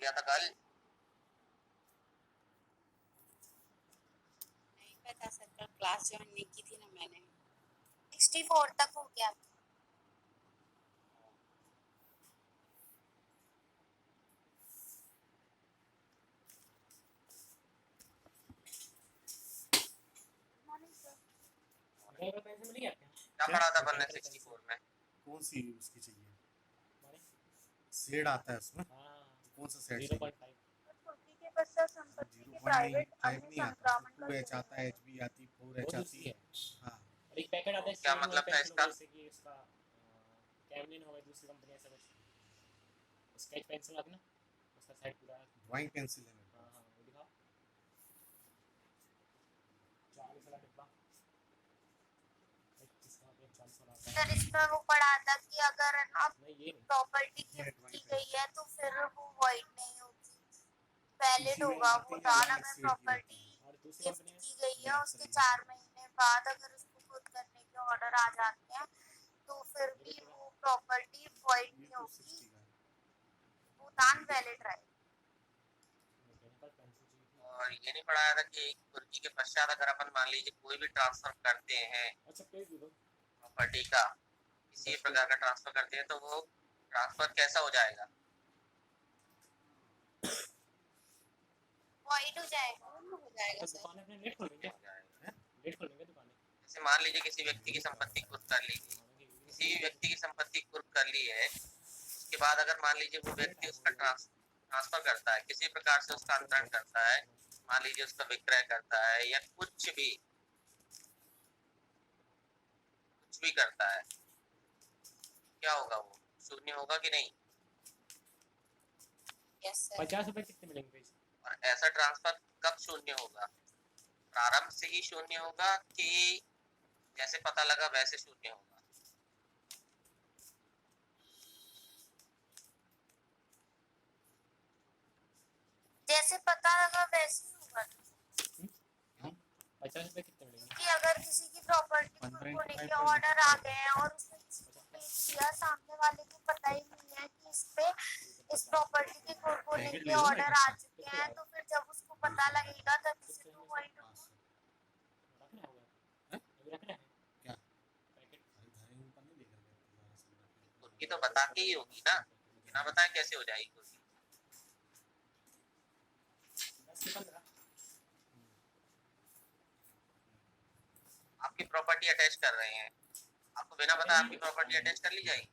गया था कल? नहीं पता सर, कल क्लास ज्वाइन नहीं की थी ना मैंने। 64 तक हो गया। क्या पढ़ा था अपन ने 64 में? कौन सी उसकी चाहिए? शेड आता है उसमें। कौन सा शेड चाहिए? के पश्चात संपत्ति के प्राइवेट 0.5 नहीं आता, 2H आता है, HB आती, 4H आती है। हाँ, और एक पैकेट आता है, क्या मतलब था इसका? जैसे कि इसका कैमलिन हो गई, दूसरी कंपनी ऐसा कुछ। स्केच पेंसिल आती ना, उसका साइड पूरा ड्राइंग पेंसिल है मेरे हाँ वो दिखाओ। 40 वाला डिब्बा, 21 का 40 वाला आता है। सर इसमें वो पढ़ा था कि अगर ना नहीं ये नहीं, प्रॉपर्टी गिफ्ट की गई है तो फिर वो वॉइड नहीं होगी, वैलिड होगा वो दान। अगर प्रॉपर्टी और दूसरी गिफ्ट कंपनी की गई है उसके 4 महीने बाद अगर उसको खुद करने के ऑर्डर आ जाते हैं तो फिर भी वो प्रॉपर्टी वॉइड नहीं होगी, वो दान वैलिड रहेगा। और ये नहीं पढ़ाया था कि कुर्की के पश्चात अगर अपन मान लीजिए कोई भी ट्रांसफर करते हैं अच्छा पेज दे दो प्रॉपर्टी का, किसी भी प्रकार का ट्रांसफर करते हैं तो वो ट्रांसफर कैसा हो जाएगा? वॉइड हो जाएगा, हो जाएगा सर। दुकान अपने लेट खोलेंगे, लेट खोलेंगे दुकान। जैसे मान लीजिए किसी व्यक्ति की संपत्ति कुर्क कर ली, किसी भी व्यक्ति की संपत्ति कुर्क कर ली है, उसके बाद अगर मान लीजिए वो व्यक्ति उसका ट्रांसफर करता है, किसी प्रकार से उसका अंतरण करता है, मान लीजिए उसका विक्रय करता है या कुछ भी करता है, क्या होगा? वो शून्य होगा कि नहीं? Yes sir. 50 रुपए कितने मिलेंगे पेज? और ऐसा ट्रांसफर कब शून्य होगा? प्रारंभ से ही शून्य होगा कि जैसे पता लगा वैसे शून्य होगा? जैसे पता लगा वैसे ही होगा। 50 रुपए कितने मिलेंगे? कि अगर किसी की प्रॉपर्टी होने के ऑर्डर आ गए हैं और उसने किसी को बेच दिया, सामने वाले को पता ही नहीं है कि इस प्रॉपर्टी के होने के ऑर्डर आ चुके हैं, तो फिर जब उसको पता लगेगा तब इसे तो वही रखना होगा, अभी रखना है क्या? पैकेट कुर्की तो बता के ही होगी ना, बिना बताए कैसे हो जाएगी कुर्की? 10 से 15 आपकी प्रॉपर्टी अटैच कर रहे हैं, आपको बिना बताए आपकी प्रॉपर्टी अटैच कर ली जाएगी?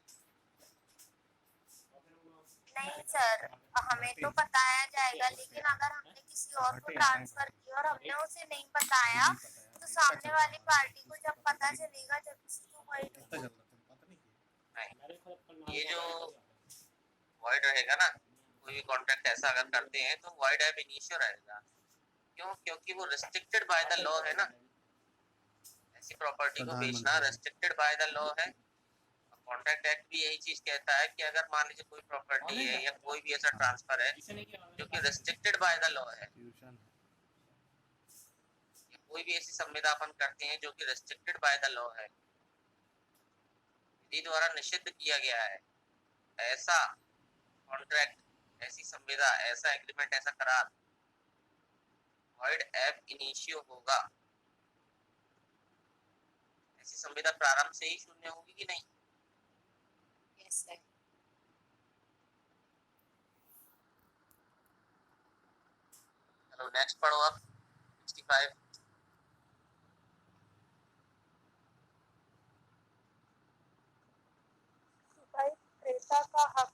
नहीं सर, हमें तो बताया जाएगा, लेकिन अगर हमने किसी और को ट्रांसफर किया और हमने उसे नहीं बताया तो सामने वाली पार्टी को जब पता चलेगा जब उसको वही नहीं, ये जो वॉइड रहेगा ना, कोई भी कॉन्ट्रैक्ट ऐसा अगर करते हैं तो वॉइड एब इनिशियो रहेगा। क्यों? क्योंकि वो रिस्ट्रिक्टेड बाय द लॉ है ना, ऐसी प्रॉपर्टी को बेचना रिस्ट्रिक्टेड बाय द लॉ है। कॉन्ट्रैक्ट एक्ट भी यही चीज कहता है कि अगर मान लीजिए कोई प्रॉपर्टी है या कोई भी ऐसा ट्रांसफर है जो कि रिस्ट्रिक्टेड बाय द लॉ है, कोई भी ऐसी संविदा अपन करते हैं जो कि रिस्ट्रिक्टेड बाय द लॉ है, विधि द्वारा निषिद्ध किया गया है, ऐसा कॉन्ट्रैक्ट, ऐसी संविदा, ऐसा एग्रीमेंट, ऐसा करार वॉइड एब इनिशियो होगा। ऐसी संविदा प्रारंभ से ही शून्य होगी कि नहीं? Yes sir. चलो नेक्स्ट पढ़ो आप 65। क्रेता का हक,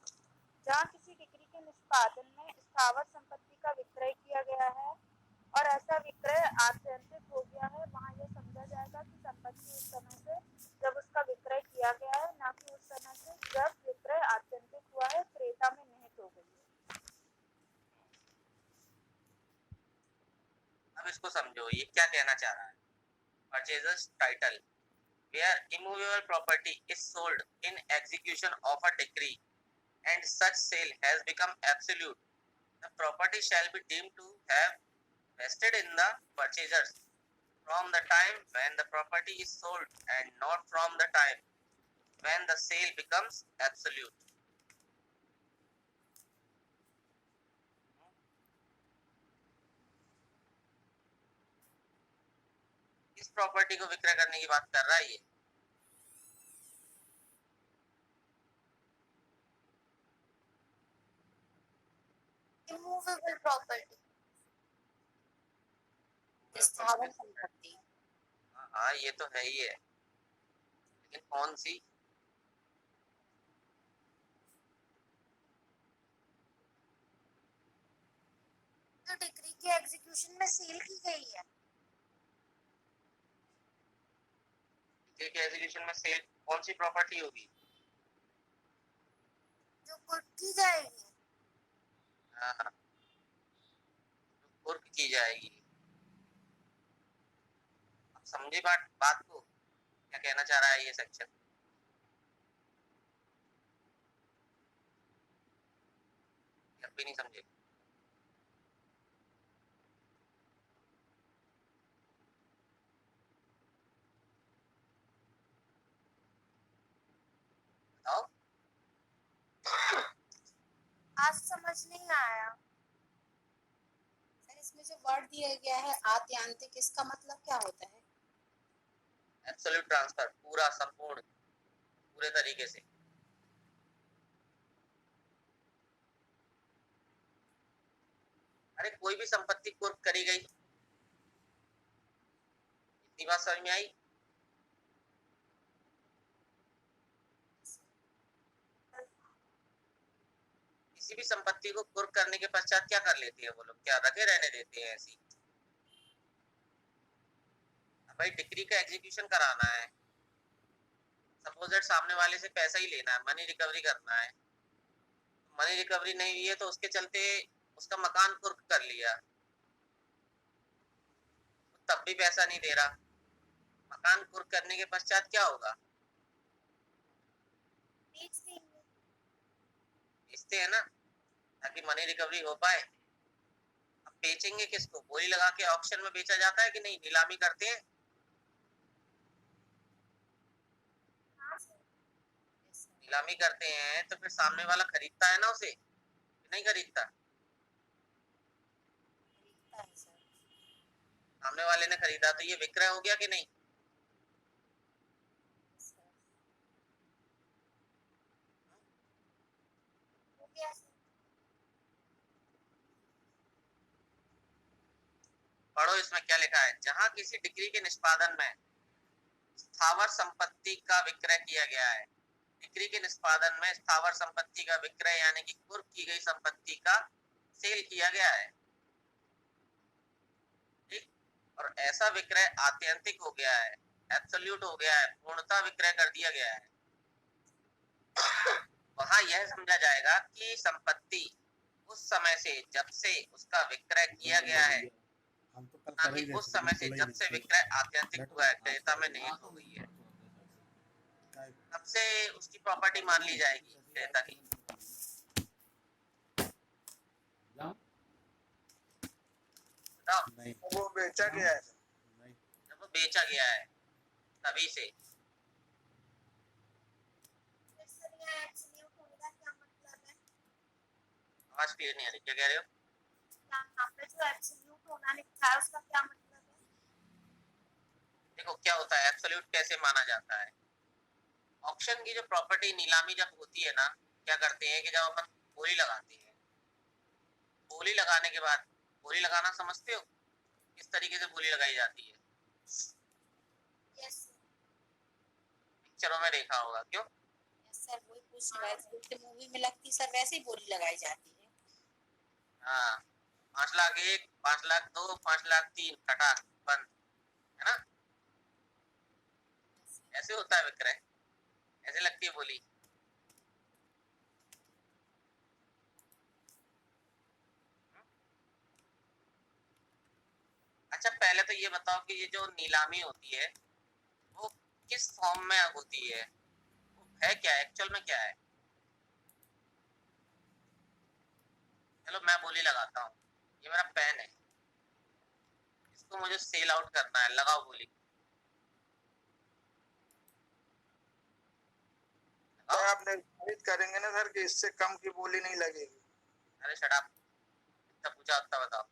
जहाँ किसी डिग्री के निष्पादन में स्थावर संपत्ति का विक्रय किया गया है और ऐसा विक्रय आत्यंतिक हो गया है, वहाँ यह समझा जाएगा कि संपत्ति उस समय से जब उसका विक्रय किया गया है, न कि उस समय से जब विक्रय आत्यंतिक हुआ है, क्रेता में निहित हो गई है। अब इसको समझो, ये क्या कहना चाह रहा है? Purchasers title where immovable property is sold in execution of a decree and such sale has become absolute, the property shall be deemed to have vested in the purchasers from the time when the property is sold and not from the time when the sale becomes absolute. किस property को विक्रय करने की बात कर रहा है ये? इमूवेबल प्रॉपर्टी, स्थावर संपत्ति। हाँ ये तो है ही है, लेकिन कौन सी? जो डिक्री के एग्जीक्यूशन में सील की गई है। डिक्री के एग्जीक्यूशन में सेल कौन सी प्रॉपर्टी होगी? जो कुर्क की जाएगी। हाँ, कुर्क की जाएगी। अब समझे बात को क्या कहना चाह रहा है ये सेक्शन? अब भी नहीं समझे? बताओ। आज समझ नहीं आया सर। इसमें जो वर्ड दिया गया है आत्यांतिक, इसका मतलब क्या होता है? एब्सोल्यूट ट्रांसफर, पूरा संपूर्ण, पूरे तरीके से। अरे कोई भी संपत्ति कुर्क करी गई, इतनी बात समझ में आई? किसी भी संपत्ति को कुर्क करने के पश्चात क्या कर लेते हैं वो लोग? क्या रखे रहने देते हैं ऐसी? भाई डिक्री का एग्जीक्यूशन कराना है, सपोज दैट सामने वाले से पैसा ही लेना है, मनी रिकवरी करना है। मनी रिकवरी नहीं हुई है तो उसके चलते उसका मकान कुर्क कर लिया, तब भी पैसा नहीं दे रहा। मकान कुर्क करने के पश्चात क्या होगा? बेचते हैं ना, ताकि मनी रिकवरी हो पाए। अब बेचेंगे किसको? बोली लगा के ऑक्शन में बेचा जाता है कि नहीं? नीलामी करते हैं। नीलामी करते हैं तो फिर सामने वाला खरीदता है ना उसे, नहीं खरीदता? खरीदता है सर। सामने वाले ने खरीदा तो ये विक्रय हो गया कि नहीं? पढ़ो इसमें क्या लिखा है। जहां किसी डिक्री के निष्पादन में स्थावर संपत्ति का विक्रय किया गया है, डिक्री के निष्पादन में स्थावर संपत्ति का विक्रय यानी कि कुर्क की गई संपत्ति का सेल किया गया है, ठीक? और ऐसा विक्रय आत्यंतिक हो गया है, एब्सोल्यूट हो गया है, पूर्णता विक्रय कर दिया गया है। वहां यह समझा जाएगा कि संपत्ति उस समय से जब से उसका विक्रय किया गया है, हम तो कल ना कर कि ही रहे उस थे, समय से बिल्कुल ही जब नहीं से थे। विक्रय आत्यंतिक हुआ है, क्रेता में निहित हो गई है, काय- तब से उसकी प्रॉपर्टी मान ली जाएगी क्रेता की। बताओ। नहीं वो बेचा गया है। नहीं जब वो बेचा गया है तभी से। आवाज क्लियर नहीं आ रही, क्या कह रहे हो? देखो क्या होता है, एब्सोल्यूट कैसे माना जाता है। ऑक्शन की जो प्रॉपर्टी नीलामी जब होती है ना, क्या करते हैं कि जब अपन बोली लगाते हैं, बोली लगाने के बाद, बोली लगाना समझते हो किस तरीके से बोली लगाई जाती है? पिक्चरों में देखा होगा, क्यों? सर वही पूछ रहा है, जैसे मूवी में लगती सर वैसे ही बोली लगाई जाती है। हाँ, 5,01,000, 5,02,000, 5,03,000 कटा बंद, है ना? ऐसे होता है विक्रय, ऐसे लगती है बोली। अच्छा पहले तो ये बताओ कि ये जो नीलामी होती है वो किस फॉर्म में होती है, वो है क्या, एक्चुअल में क्या है? चलो मैं बोली लगाता हूँ, ये मेरा पेन है, इसको मुझे सेल आउट करना है, लगाओ बोली। तो आप निर्धारित करेंगे ना सर कि इससे कम की बोली नहीं लगेगी। अरे शट अप, इतना पूछा उतना बताओ।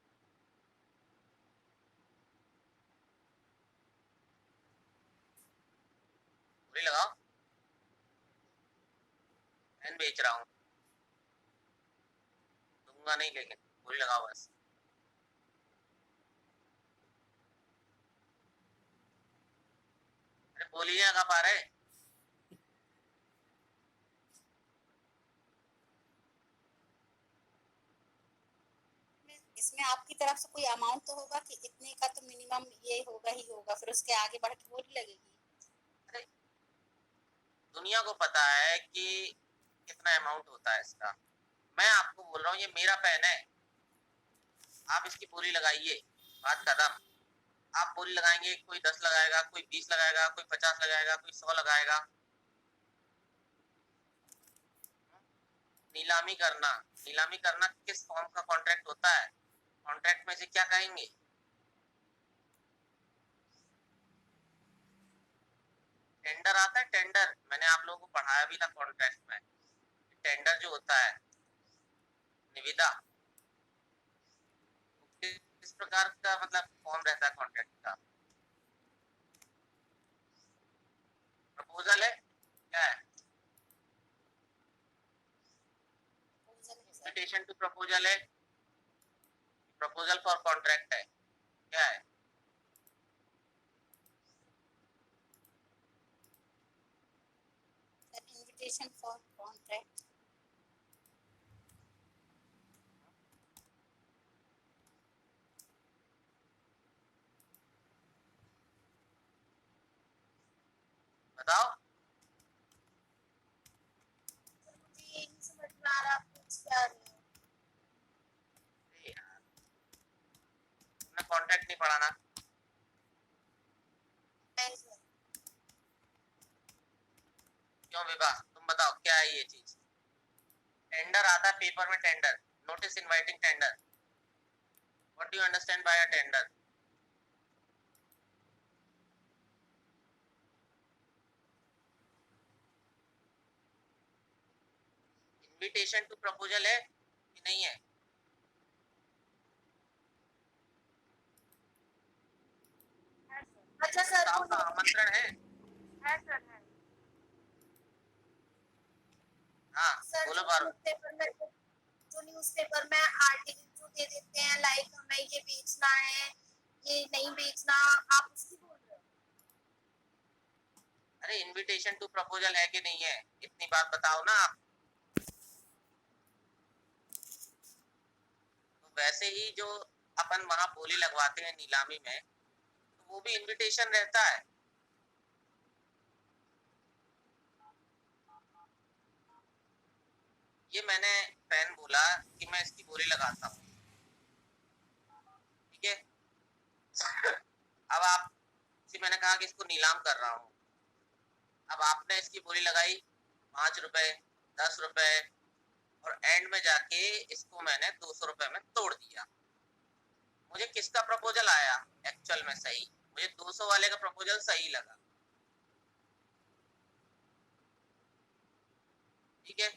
मैं बेच रहा हूँ, दूंगा नहीं, लेकिन बोली लगाओ बस। अरे बोली नहीं लगा पा रहे। इसमें आपकी तरफ से कोई अमाउंट तो होगा कि इतने का तो मिनिमम ये होगा ही होगा, फिर उसके आगे बढ़ के बोली लगेगी। दुनिया को पता है कि कितना अमाउंट होता है इसका। मैं आपको बोल रहा हूँ ये मेरा पेन है, आप इसकी बोली लगाइए, बात खत्म। आप बोली लगाएंगे, कोई 10 लगाएगा, कोई 20 लगाएगा, कोई 50 लगाएगा, कोई 100 लगाएगा। नीलामी करना, नीलामी करना किस फॉर्म का कॉन्ट्रैक्ट होता है? कॉन्ट्रैक्ट में से क्या कहेंगे? टेंडर आता है, टेंडर मैंने आप लोगों को पढ़ाया भी था कॉन्ट्रैक्ट में। टेंडर जो होता है, निविदा, किस प्रकार का मतलब फॉर्म रहता है कॉन्ट्रैक्ट का? प्रपोजल है, क्या है? इन्विटेशन टू प्रपोजल है, प्रपोजल फॉर कॉन्ट्रैक्ट है, क्या है? Invitation for contract. बताओ। मुझे ये नहीं समझ में आ रहा आप पूछ क्या रहे हो। अरे यार, तुमने कॉन्ट्रैक्ट नहीं पढ़ा ना? नहीं सर। क्यों विभा, तुम बताओ क्या है ये चीज? टेंडर आता है पेपर में, tender, notice inviting tender. What do you understand by a tender? Invitation to proposal है कि नहीं है? है सर। अच्छा सर, प्रस्ताव वो का आमंत्रण है। सर है। हाँ सर बोलो जो बारो। न्यूज़पेपर में आर्टिकल जो दे देते हैं, लाइक हमें ये बेचना है, ये नहीं बेचना, आप उसकी बोल रहे हो? अरे इनविटेशन टू प्रपोजल है कि नहीं है, इतनी बात बताओ ना आप। तो वैसे ही जो अपन वहां बोली लगवाते हैं नीलामी में, तो वो भी इनविटेशन रहता है। ये मैंने फैन बोला कि मैं इसकी बोली लगाता हूँ, ठीक है। अब आप मैंने कहा कि इसको नीलाम कर रहा हूँ। अब आपने इसकी बोली लगाई 5 रुपए, 10 रुपए, और एंड में जाके इसको मैंने 200 रुपए में तोड़ दिया। मुझे किसका प्रपोजल आया एक्चुअल में सही? मुझे 200 वाले का प्रपोजल सही लगा, ठीक है।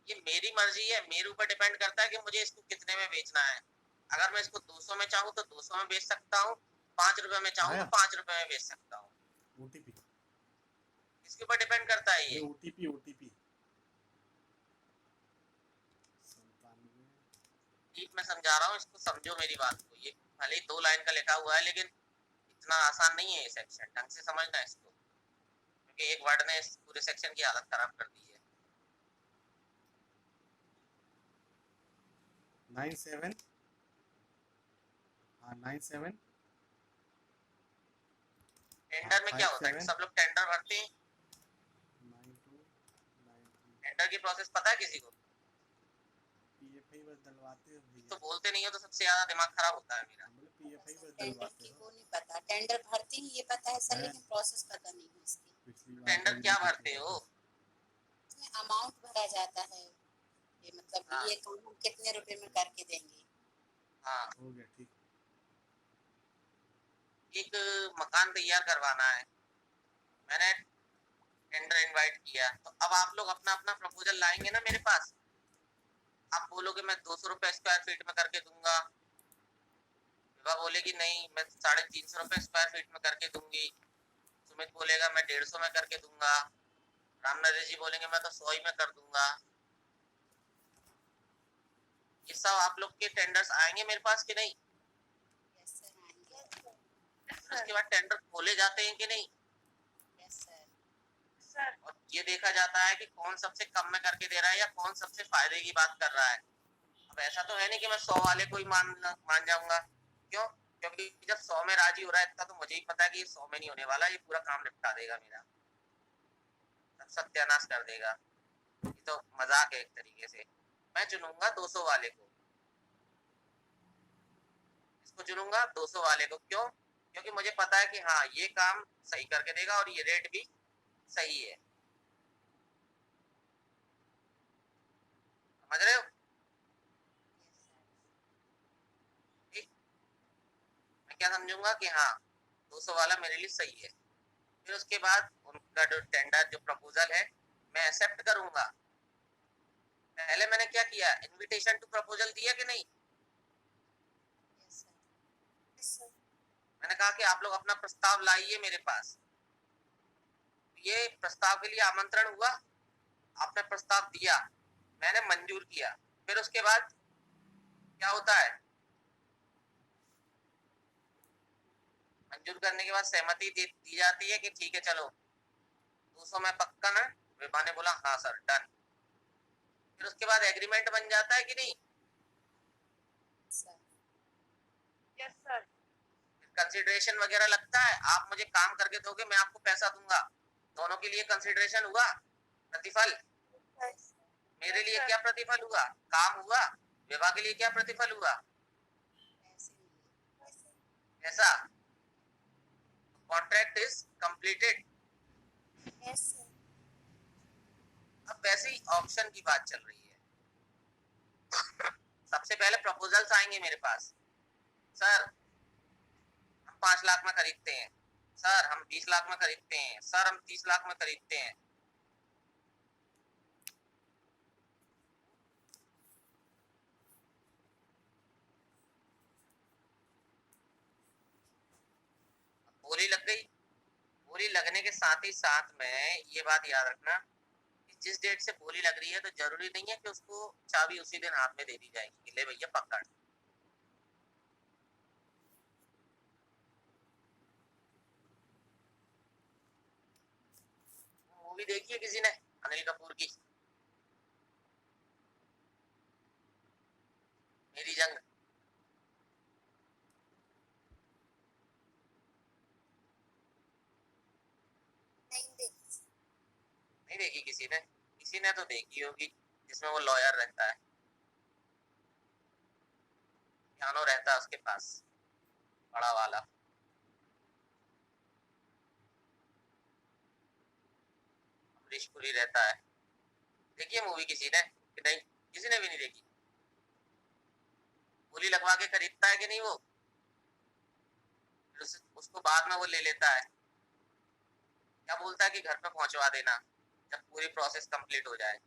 ये मेरी मर्जी है, मेरे ऊपर डिपेंड करता है कि मुझे इसको कितने में बेचना है। अगर मैं इसको 200 में चाहूँ तो 200 में बेच सकता हूँ, 5 रुपए में चाहूँ तो 5 रुपए में बेच सकता हूँ। ओटीपी, इसके ऊपर डिपेंड करता है ये। ओटीपी ओटीपी डीप में समझा रहा हूँ, इसको समझो मेरी बात को। ये भले ही 2 लाइन का लिखा हुआ है, लेकिन इतना आसान नहीं है ये सेक्शन, ढंग से समझना है इसको, क्योंकि एक वर्ड ने इस पूरे सेक्शन की हालत खराब कर दी है। 97 97 टेंडर में क्या होता है? सब लोग टेंडर भरते हैं। 9293 टेंडर की प्रोसेस पता है किसी को? पीएफआई बस डलवाते हो भैया, तो बोलते नहीं हो तो सबसे ज्यादा दिमाग खराब होता है मेरा। पीएफआई बस टेंडर डलवाते की हो। वो नहीं पता, टेंडर भरते ही ये पता है सर, है। लेकिन प्रोसेस पता नहीं है इसकी। पिछली बार टेंडर क्या भरते हो? इसमें अमाउंट भरा जाता है, ये मतलब हाँ। ये काम हम कितने रुपए में करके देंगे। हाँ, हो गया ठीक। एक मकान तैयार करवाना है, मैंने टेंडर इनवाइट किया, तो अब आप लोग अपना अपना प्रपोजल लाएंगे ना मेरे पास। आप बोलोगे मैं 200 रुपए स्क्वायर फीट में करके दूंगा, विभा बोलेगी नहीं मैं 350 रुपए स्क्वायर फीट में करके दूंगी, सुमित बोलेगा मैं 150 में करके दूंगा, राम नरेश जी बोलेंगे मैं तो 100 ही में कर दूंगा। ये सब आप लोग के टेंडर्स आएंगे मेरे पास कि नहीं? यस सर आएंगे। उसके बाद टेंडर खोले जाते हैं कि नहीं? Yes sir. सर और ये देखा जाता है कि कौन सबसे कम में करके दे रहा है या कौन सबसे फायदे की बात कर रहा है। अब ऐसा तो है नहीं कि मैं 100 वाले को ही मान जाऊंगा। क्यों? क्योंकि जब 100 में राजी हो रहा है इतना तो मुझे ही पता है कि ये 100 में नहीं होने वाला, ये पूरा काम निपटा देगा मेरा, सब सत्यानाश कर देगा। ये तो मजाक है एक तरीके से। मैं चुनूंगा 200 वाले को, इसको चुनूंगा 200 वाले को। क्यों? क्योंकि मुझे पता है कि हाँ ये काम सही करके देगा और ये रेट भी सही है। समझ रहे हो? ठीक, मैं क्या समझूंगा कि हाँ 200 वाला मेरे लिए सही है। फिर उसके बाद उनका जो टेंडर जो प्रपोजल है मैं एक्सेप्ट करूंगा। पहले मैंने क्या किया, इनविटेशन टू प्रपोजल दिया कि नहीं? Yes sir. मैंने कहा कि आप लोग अपना प्रस्ताव लाइए मेरे पास। ये प्रस्ताव के लिए आमंत्रण हुआ, आपने प्रस्ताव दिया, मैंने मंजूर किया। फिर उसके बाद क्या होता है, मंजूर करने के बाद सहमति दी जाती है कि ठीक है चलो 200 में पक्का ना। विभा ने बोला हाँ सर डन। फिर उसके बाद एग्रीमेंट बन जाता है कि नहीं? Sir yes sir. कंसिडरेशन वगैरह लगता है, आप मुझे काम करके दोगे मैं आपको पैसा दूंगा, दोनों के लिए कंसिडरेशन हुआ, प्रतिफल। मेरे लिए क्या प्रतिफल हुआ? काम हुआ। विभा के लिए क्या प्रतिफल हुआ? पैसे मिले। ऐसा contract is completed. Yes sir. अब वैसे ही ऑप्शन की बात चल रही है। सबसे पहले प्रपोजल्स आएंगे मेरे पास। सर हम 5 लाख में खरीदते हैं, सर हम 20 लाख में खरीदते हैं, सर हम 30 लाख में खरीदते हैं। बोली लग गई। बोली लगने के साथ ही साथ में ये बात याद रखना कि जिस डेट से बोली लग रही है तो जरूरी नहीं है कि उसको चाबी उसी दिन हाथ में दे दी जाएगी कि ले भैया पकड़। मूवी देखी है किसी ने अनिल कपूर की, मेरी जंग? नहीं देखी। नहीं देखी किसी ने? किसी ने तो देखी होगी, जिसमें वो लॉयर रहता है, पियानो रहता है उसके पास बड़ा वाला। अमरीश पुरी रहता है। देखी है मूवी किसी ने कि नहीं? किसी ने भी नहीं देखी। गोली लगवा के खरीदता है कि नहीं वो, फिर उसको बाद में वो ले लेता है, क्या बोलता है कि घर पे पहुंचवा देना जब पूरी प्रोसेस कंप्लीट हो जाए।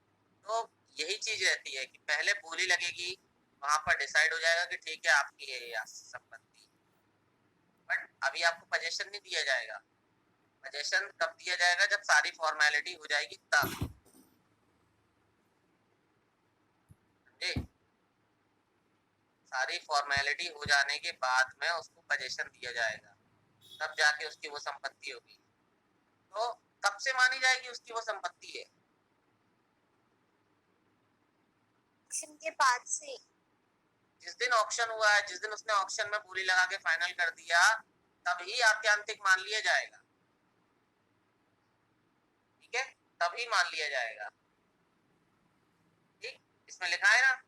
तो यही चीज रहती है कि पहले बोली लगेगी, वहां पर डिसाइड हो जाएगा कि ठीक है आपकी है ये संपत्ति, बट अभी आपको पोजेशन नहीं दिया जाएगा। पोजेशन कब दिया जाएगा? जब सारी फॉर्मेलिटी हो जाएगी तब। समझे? सारी फॉर्मेलिटी हो जाने के बाद में उसको पोजेशन दिया जाएगा, तब जाके उसकी वो संपत्ति होगी। तो कब से मानी जाएगी उसकी वो संपत्ति है? ऑक्शन के बाद से। जिस दिन ऑक्शन हुआ है, जिस दिन उसने ऑक्शन में बोली लगा के फाइनल कर दिया, तभी आत्यांतिक मान लिया जाएगा। ठीक है, तभी मान लिया जाएगा। ठीक, इसमें लिखा है ना।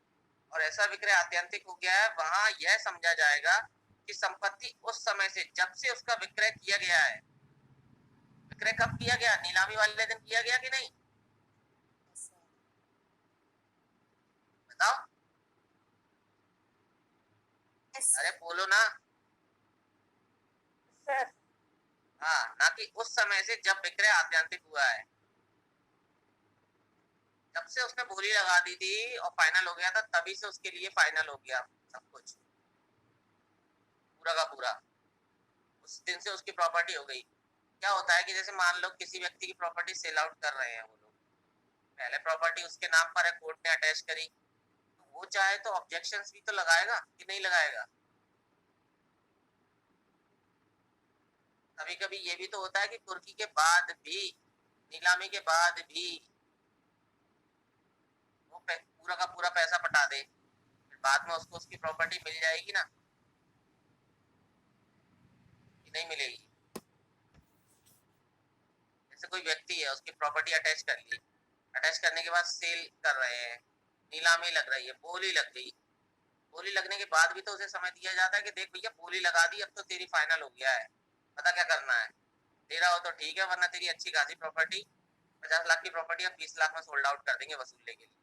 और ऐसा विक्रय आत्यांतिक हो गया है, वहां यह समझा जाएगा कि संपत्ति उस समय से जब से उसका विक्रय किया गया है। विक्रय कब किया गया? नीलामी वाले दिन किया गया कि नहीं? बताओ। अरे बोलो ना। सर हाँ, ना कि उस समय से जब विक्रय आत्यांतिक हुआ है। जब से उसने बोली लगा दी थी और फाइनल हो गया था, तभी से उसके लिए फाइनल हो गया सब कुछ, पूरा का पूरा। उस दिन से उसकी प्रॉपर्टी हो गई। क्या होता है कि जैसे मान लो किसी व्यक्ति की प्रॉपर्टी सेल आउट कर रहे हैं वो लोग, पहले प्रॉपर्टी उसके नाम पर है, कोर्ट ने अटैच करी, तो वो चाहे तो ऑब्जेक्शंस भी तो लगाएगा कि नहीं लगाएगा। कभी कभी ये भी तो होता है कि कुर्की के बाद भी, नीलामी के बाद भी वो पूरा का पूरा पैसा पटा दे, फिर बाद में उसको उसकी प्रॉपर्टी मिल जाएगी ना कि नहीं मिलेगी। जैसे कोई व्यक्ति है, उसकी प्रॉपर्टी अटैच कर ली, अटैच करने के बाद सेल कर रहे हैं, नीलामी लग रही है, बोली लग गई, बोली लगने के बाद भी तो उसे समय दिया जाता है कि देख भैया बोली लगा दी, अब तो तेरी फाइनल हो गया है, पता क्या करना है, दे रहा हो तो ठीक है, वरना तेरी अच्छी खासी प्रॉपर्टी 50 लाख की प्रॉपर्टी हम 20 लाख में सोल्ड आउट कर देंगे वसूलने के लिए।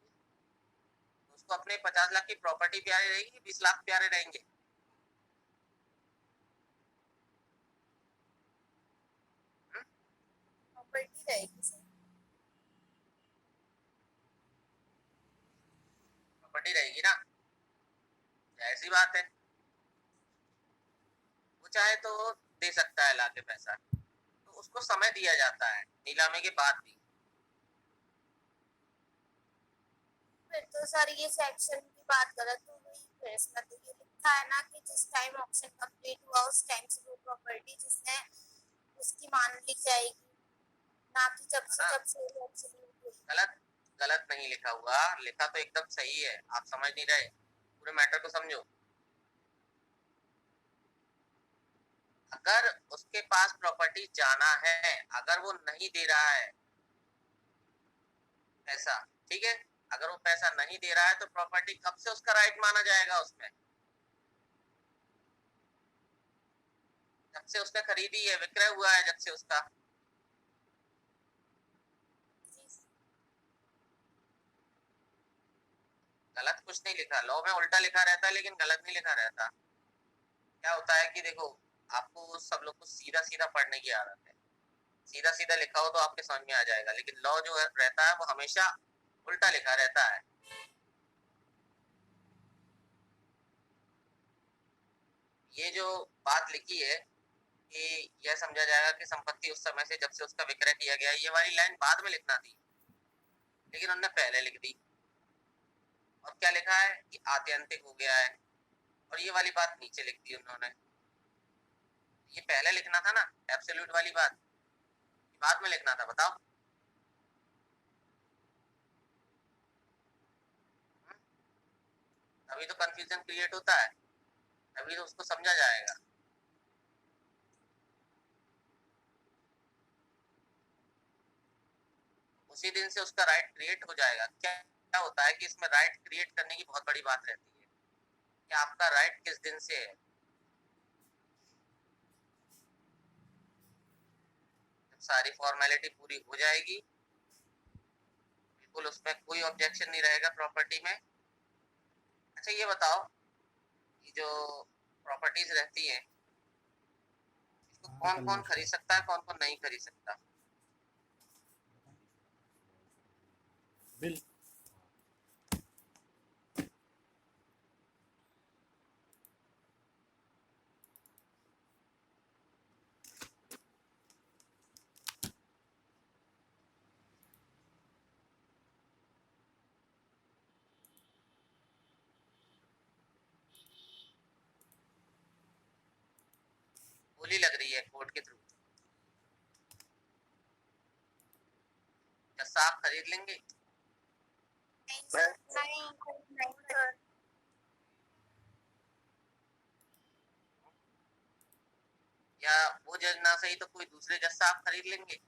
तो उसको अपने 50 लाख की प्रॉपर्टी प्यारे रहेगी, 20 लाख प्यारे रहेंगे? प्रॉपर्टी रहेगी सर। प्रॉपर्टी रहेगी ना, ऐसी बात है। वो चाहे तो दे सकता है लाके पैसा, तो उसको समय दिया जाता है नीलामी के बाद भी। फिर तो सर ये सेक्शन की बात गलत हो गई, फिर इसमें तो ये लिखा है ना कि जिस टाइम ऑप्शन कंप्लीट हुआ उस टाइम से वो प्रॉपर्टी जिसने उसकी मान ली जाएगी, ना कि जब से एब्सोल्यूट हुई। गलत गलत नहीं लिखा हुआ, लिखा तो एकदम सही है, आप समझ नहीं रहे, पूरे मैटर को समझो। अगर उसके पास प्रॉपर्टी जाना है, अगर वो नहीं दे रहा है पैसा, ठीक है, अगर वो पैसा नहीं दे रहा है तो प्रॉपर्टी कब से उसका राइट माना जाएगा उसमें? जब से उसने खरीदी है, विक्रय हुआ है जब से उसका। गलत कुछ नहीं लिखा, लॉ में उल्टा लिखा रहता है लेकिन गलत नहीं लिखा रहता। क्या होता है कि देखो, आपको सब लोग को सीधा सीधा पढ़ने की आदत है, सीधा सीधा लिखा हो तो आपके समझ में आ जाएगा, लेकिन लॉ जो रहता है वो हमेशा उल्टा लिखा रहता है। ये जो बात लिखी है कि यह समझा जाएगा कि संपत्ति उस समय से जब से उसका विक्रय किया गया, ये वाली लाइन बाद में लिखना थी, लेकिन उन्होंने पहले लिख दी। और क्या लिखा है कि आत्यंतिक हो गया है, और ये वाली बात नीचे लिख दी उन्होंने। ये पहले लिखना था ना, एब्सोल्यूट वाली बात, बाद में लिखना था, बताओ। अभी तो कंफ्यूजन क्रिएट होता है, अभी तो उसको समझा जाएगा। उसी दिन से उसका राइट क्रिएट हो जाएगा। क्या होता है कि इसमें राइट क्रिएट करने की बहुत बड़ी बात रहती है कि आपका राइट किस दिन से है। जब सारी फॉर्मेलिटी पूरी हो जाएगी, बिल्कुल उसमें कोई ऑब्जेक्शन नहीं रहेगा प्रॉपर्टी में। अच्छा ये बताओ, ये जो प्रॉपर्टीज रहती हैं, इसको कौन कौन खरीद सकता है, कौन कौन नहीं खरीद सकता? बिल बोली लग रही है कोर्ट के थ्रू, जैसा आप खरीद लेंगे। नहीं सर। या वो जज ना सही तो कोई दूसरे जज साहब खरीद लेंगे।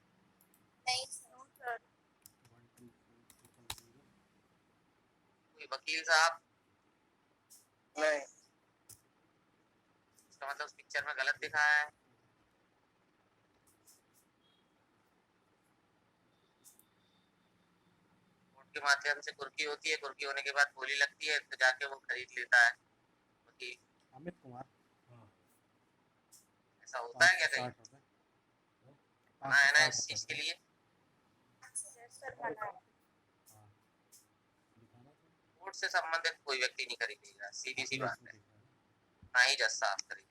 नहीं सर। कोई वकील साहब। नहीं। इसका मतलब उस पिक्चर में गलत दिखाया है। कोर्ट के माध्यम से कुर्की होती है, कुर्की होने के बाद बोली लगती है, तो जाके वो खरीद लेता है वकील। अमित कुमार ऐसा होता है क्या कहीं? 560 रुपए हाँ है ना इस चीज के लिए। सर मना है। कोर्ट से संबंधित कोई व्यक्ति नहीं खरीदेगा, सीधी सी बात है, ना ही जज साहब खरीदेंगे।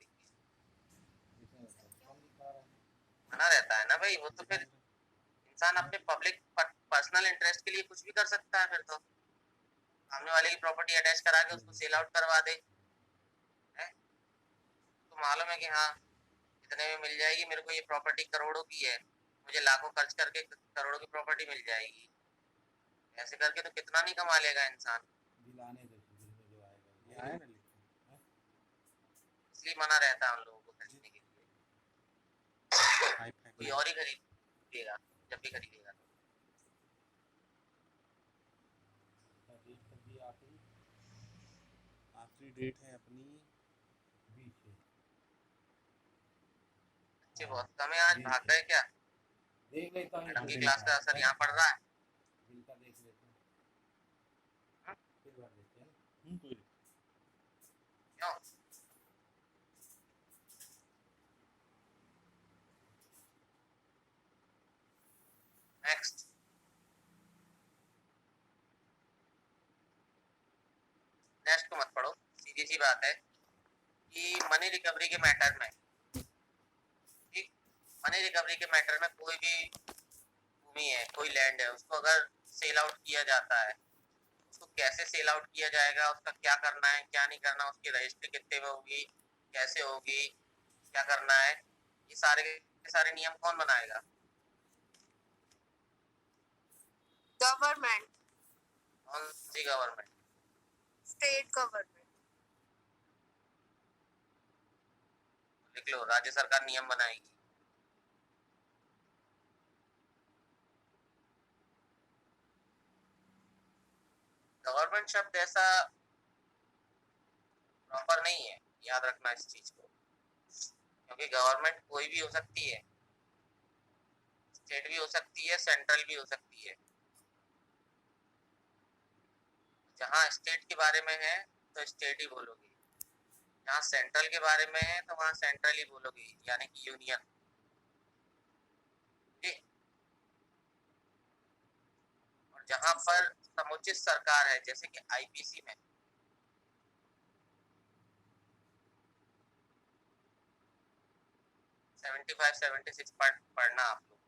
मना रहता है ना भाई, वो तो फिर इंसान अपने पब्लिक पर्सनल इंटरेस्ट के लिए कुछ भी कर सकता है। फिर तो सामने वाले की प्रॉपर्टी अटैच करा के उसको सेल आउट करवा दे, है? तो मालूम है कि हाँ इतने में मिल जाएगी मेरे को, ये प्रॉपर्टी करोड़ों की है, मुझे लाखों खर्च करके करोड़ों की प्रॉपर्टी मिल जाएगी। ऐसे करके तो कितना नहीं कमा लेगा इंसान। दिलाने दे फिर में जो आएगा ये आया ना लिखा है? इसलिए मना रहता है उन लोगों को खरीदने के लिए। कोई और ही खरीदेगा जब भी खरीदेगा तो। डेट कर दी आखिरी, आखिरी डेट है अपनी 20 है। बच्चे बहुत कम है, आज भाग गए क्या? देख लेता हूँ मैडम की क्लास का असर यहाँ पड़ रहा है। बिल का देख लेते हैं, हाँ? फिर भर देते हैं। कोई क्यों? नेक्स्ट, नेक्स्ट को मत पढ़ो, सीधी सी बात है कि मनी रिकवरी के मैटर में, ठीक, मनी रिकवरी के मैटर में कोई भी भूमि है, कोई लैंड है, उसको अगर सेल आउट किया जाता है, उसको कैसे सेल आउट किया जाएगा, उसका क्या करना है क्या नहीं करना, उसकी रजिस्ट्री कितने में होगी, कैसे होगी, क्या करना है, ये सारे नियम कौन बनाएगा? गवर्नमेंट, कौन सी गवर्नमेंट? State government. लिख लो, राज्य सरकार नियम बनाएगी। गवर्नमेंट शब्द ऐसा प्रॉपर नहीं है, याद रखना इस चीज को, क्योंकि गवर्नमेंट कोई भी हो सकती है, स्टेट भी हो सकती है, सेंट्रल भी हो सकती है। जहाँ स्टेट के बारे में है तो स्टेट ही बोलोगे, जहाँ सेंट्रल के बारे में है तो वहाँ सेंट्रल ही बोलोगे, यानी कि यूनियन। ठीक, और जहाँ पर समुचित सरकार है, जैसे कि आईपीसी में 75-76 पढ़ना आप लोग।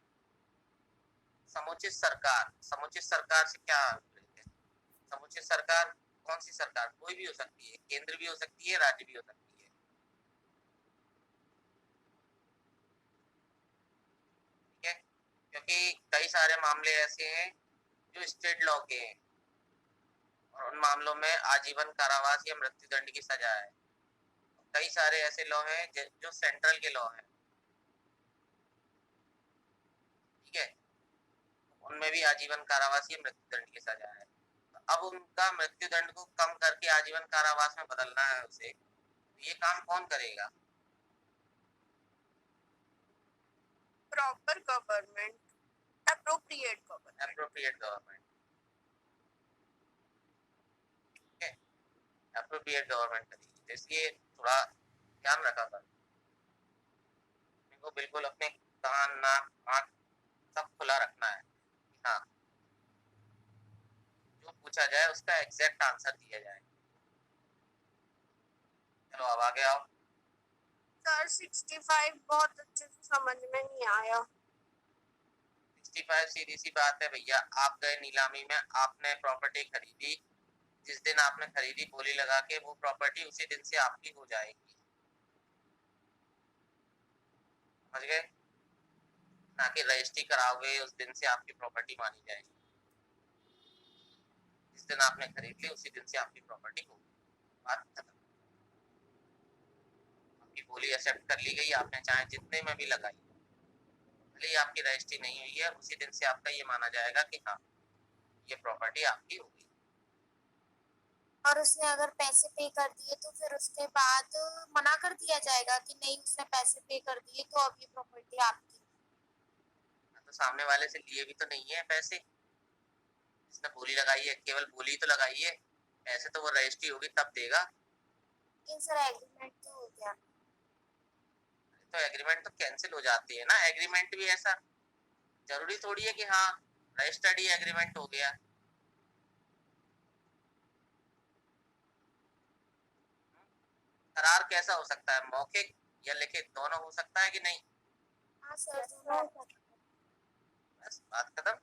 समुचित सरकार, समुचित सरकार से क्या अभिप्राय है? समुचित सरकार कौन सी सरकार? कोई भी हो सकती है, केंद्र भी हो सकती है, राज्य भी हो सकती है, ठीक है? क्योंकि कई सारे मामले ऐसे हैं जो स्टेट लॉ के हैं और उन मामलों में आजीवन कारावास या मृत्यु दंड की सजा है। कई सारे ऐसे लॉ हैं जो सेंट्रल के लॉ हैं, ठीक है, उनमें भी आजीवन कारावास या मृत्यु दंड की सजा है। अब उनका मृत्यु दंड को कम करके आजीवन कारावास में बदलना है उसे, ये काम कौन करेगा? Proper government, appropriate government. Appropriate government, ठीक है, एप्रोप्रिएट गवर्नमेंट करेगी। इसलिए थोड़ा ध्यान रखा कर, इनको बिल्कुल अपने कान नाक आँख सब खुला रखना है। हाँ, जो पूछा जाए उसका एग्जैक्ट आंसर दिया जाए। चलो अब आगे आओ। सर 65 बहुत अच्छे से समझ में नहीं आया। 65 सीधी सी बात है भैया, आप गए नीलामी में, आपने प्रॉपर्टी खरीदी, जिस दिन आपने खरीदी बोली लगा के, वो प्रॉपर्टी उसी दिन से आपकी हो जाएगी, समझ गए? ना कि रजिस्ट्री कराओगे उस दिन से आपकी प्रॉपर्टी मानी जाएगी। जिस दिन आपने खरीद ली उसी दिन से आपकी प्रॉपर्टी होगी, बात खत्म। आपकी बोली एक्सेप्ट कर ली गई, आपने चाहे जितने में भी लगाई, भले आपकी रजिस्ट्री नहीं हुई है, उसी दिन से आपका ये माना जाएगा कि हाँ ये प्रॉपर्टी आपकी होगी। और उसने अगर पैसे पे कर दिए तो फिर उसके बाद मना कर दिया जाएगा कि नहीं उसने पैसे पे कर दिए तो अब ये प्रॉपर्टी आपकी। तो सामने वाले से लिए भी तो नहीं है पैसे, जिसने बोली लगाई है, केवल बोली तो लगाई है, पैसे तो वो रजिस्ट्री होगी तब देगा। लेकिन सर एग्रीमेंट तो हो गया। तो एग्रीमेंट तो कैंसिल हो जाती है ना, एग्रीमेंट भी ऐसा जरूरी थोड़ी है कि हाँ रजिस्टर्ड ही एग्रीमेंट हो गया। करार कैसा हो सकता है, मौखिक या लिखित, दोनों हो सकता है कि नहीं? हाँ सर, दोनों बस बात खत्म।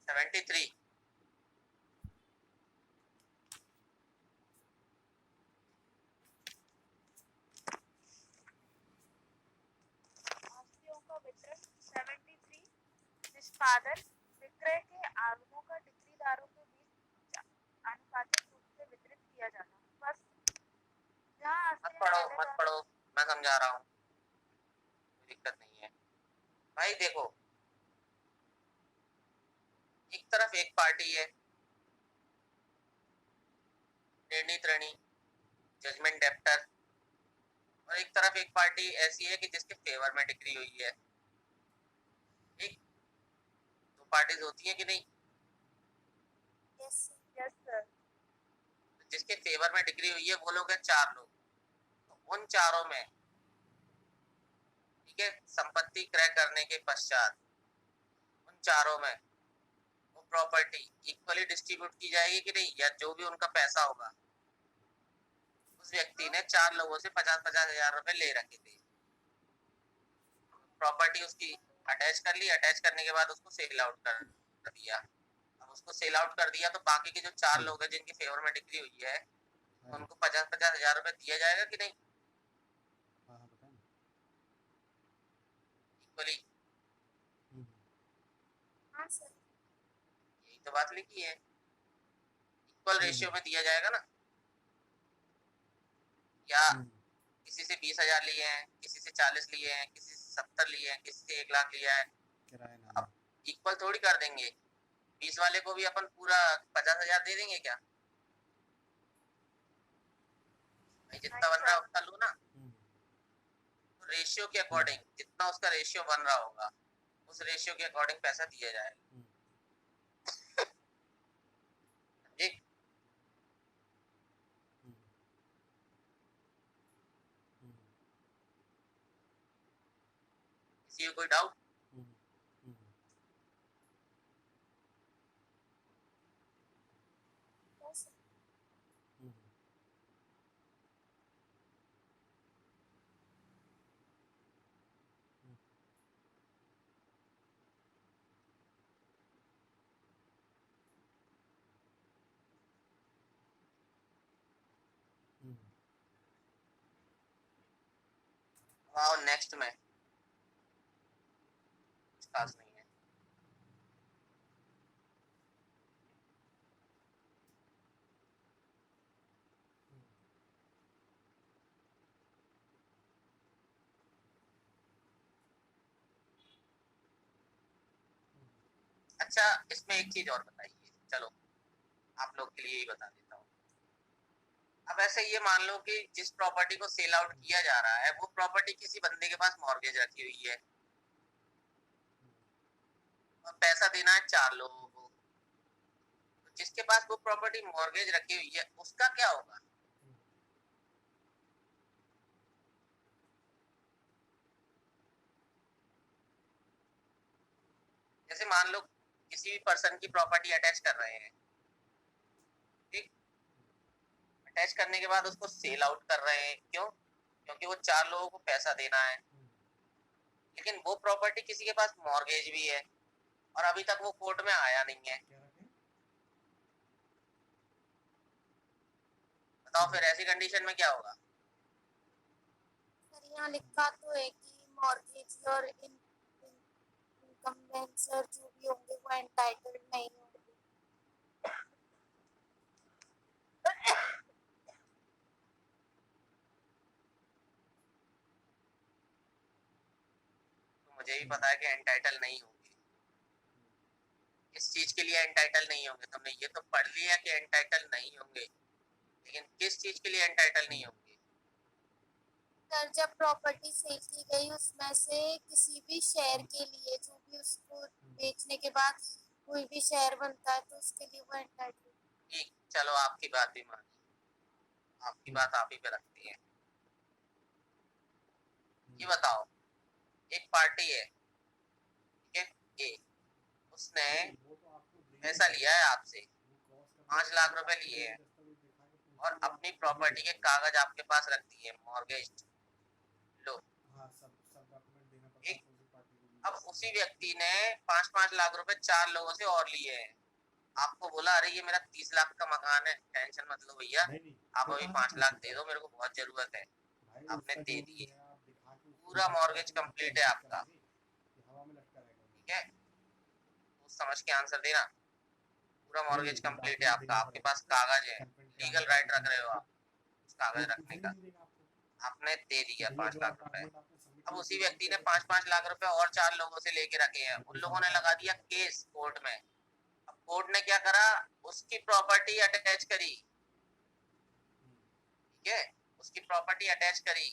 Seventy three. आस्तियों का वितरण 73 निष्पादन विक्रय के आगमों का डिक्रीदारों के बीच आनुपातिक रूप से वितरित किया जाना। बस जहाँ मत आस्तियां पढ़ो पहले मत पढ़ो, मैं समझा रहा हूँ, कोई दिक्कत नहीं है भाई। देखो, एक तरफ एक पार्टी है, निर्णित ऋणी, जजमेंट डेप्टर, और एक तरफ एक पार्टी ऐसी है कि जिसके फेवर में डिक्री हुई है। एक दो पार्टीज होती है कि नहीं? Yes yes sir. जिसके फेवर में डिग्री हुई है वो लोग हैं 4 लोग। तो उन चारों में, ठीक है, संपत्ति क्रय करने के पश्चात उन चारों में वो प्रॉपर्टी इक्वली डिस्ट्रीब्यूट की जाएगी कि नहीं, या जो भी उनका पैसा होगा, उस व्यक्ति ने 4 लोगों से 50-50 हजार रुपए ले रखे थे, प्रॉपर्टी उसकी अटैच कर ली, अटैच करने के बाद उसको सेल आउट कर दिया। अब उसको सेल आउट कर दिया तो बाकी के जो 4 लोग हैं जिनके फेवर में डिग्री हुई है, उनको 50-50 हजार रुपए दिया जाएगा कि नहीं हाँ हाँ बताए ना। इक्वली? हाँ सर। यही तो बात लिखी है, इक्वल रेशियो में दिया जाएगा ना। या किसी से 20,000 लिए हैं, किसी से 40 लिए हैं, किसी से 70 लिए हैं, किसी से 1 लाख लिया है, किराए ना अब इक्वल थोड़ी कर देंगे। 20 वाले को भी अपन पूरा 50,000 दे देंगे क्या? भाई जितना बन रहा है उतना लो ना। तो रेशियो के अकॉर्डिंग जितना उसका रेशियो बन रहा होगा, उस रेशियो के अकॉर्डिंग पैसा दिया जाएगा। समझे? किसी को कोई डाउट? Yes sir. आओ नेक्स्ट में, खास नहीं है। अच्छा, इसमें एक चीज और बताइए, चलो आप लोग के लिए ही बता देता हूँ। अब ऐसे ये मान लो कि जिस प्रॉपर्टी को सेल आउट किया जा रहा है वो प्रॉपर्टी किसी बंदे के पास मॉर्गेज रखी हुई है और पैसा देना है 4 लोगों को। तो जिसके पास वो प्रॉपर्टी मॉर्गेज रखी हुई है उसका क्या होगा? जैसे मान लो किसी भी पर्सन की प्रॉपर्टी अटैच कर रहे हैं, ठीक, अटैच करने के बाद उसको सेल आउट कर रहे हैं, क्यों? क्योंकि वो 4 लोगों को पैसा देना है। लेकिन वो प्रॉपर्टी किसी के पास मॉर्गेज भी है और अभी तक वो कोर्ट में आया नहीं है। बताओ फिर ऐसी कंडीशन में क्या होगा? सर यहाँ लिखा तो है कि मॉर्गेज और इनकम्बेंसर जो भी होंगे वो एंटाइटल्ड नहीं होंगे। तो मुझे भी पता है कि एंटाइटल नहीं होंगे। किस चीज के लिए एंटाइटल नहीं होंगे? तुमने ये तो पढ़ लिया कि एंटाइटल नहीं होंगे, लेकिन किस चीज के लिए एंटाइटल नहीं होंगे? सर जब प्रॉपर्टी सेल की गई उसमें से किसी भी शेयर के लिए जो भी उसको बेचने के बाद कोई भी शेयर बनता है तो उसके लिए वो एंटाइटल्ड। ठीक, चलो आपकी बात भी मानी, आपकी बात आप ही पे रखती है। ये बताओ, एक पार्टी है, ठीक है, ए, उसने पैसा लिया है आपसे, 5 लाख रुपए लिए हैं और अपनी प्रॉपर्टी के कागज आपके पास रख दिए, मॉर्गेज लो। एक अब उसी व्यक्ति ने 5-5 लाख रुपए 4 लोगों से और लिए हैं, आपको बोला अरे ये मेरा 30 लाख का मकान है, टेंशन मत लो भैया, आप अभी 5 लाख दे दो, मेरे को बहुत जरूरत है। आपने दे दिए, पूरा मॉर्गेज कंप्लीट है आपका, ठीक है? तो समझ के आंसर देना, पूरा मॉर्गेज कंप्लीट है आपका, आपके पास कागज है, लीगल राइट रख रहे हो आप उस कागज रखने का, आपने दे दिया 5 लाख रुपए। अब उसी व्यक्ति ने 5-5 लाख रुपए और 4 लोगों से लेके रखे हैं, उन लोगों ने लगा दिया केस कोर्ट में। अब कोर्ट ने क्या करा, उसकी प्रॉपर्टी अटैच करी, ठीक है, उसकी प्रॉपर्टी अटैच करी।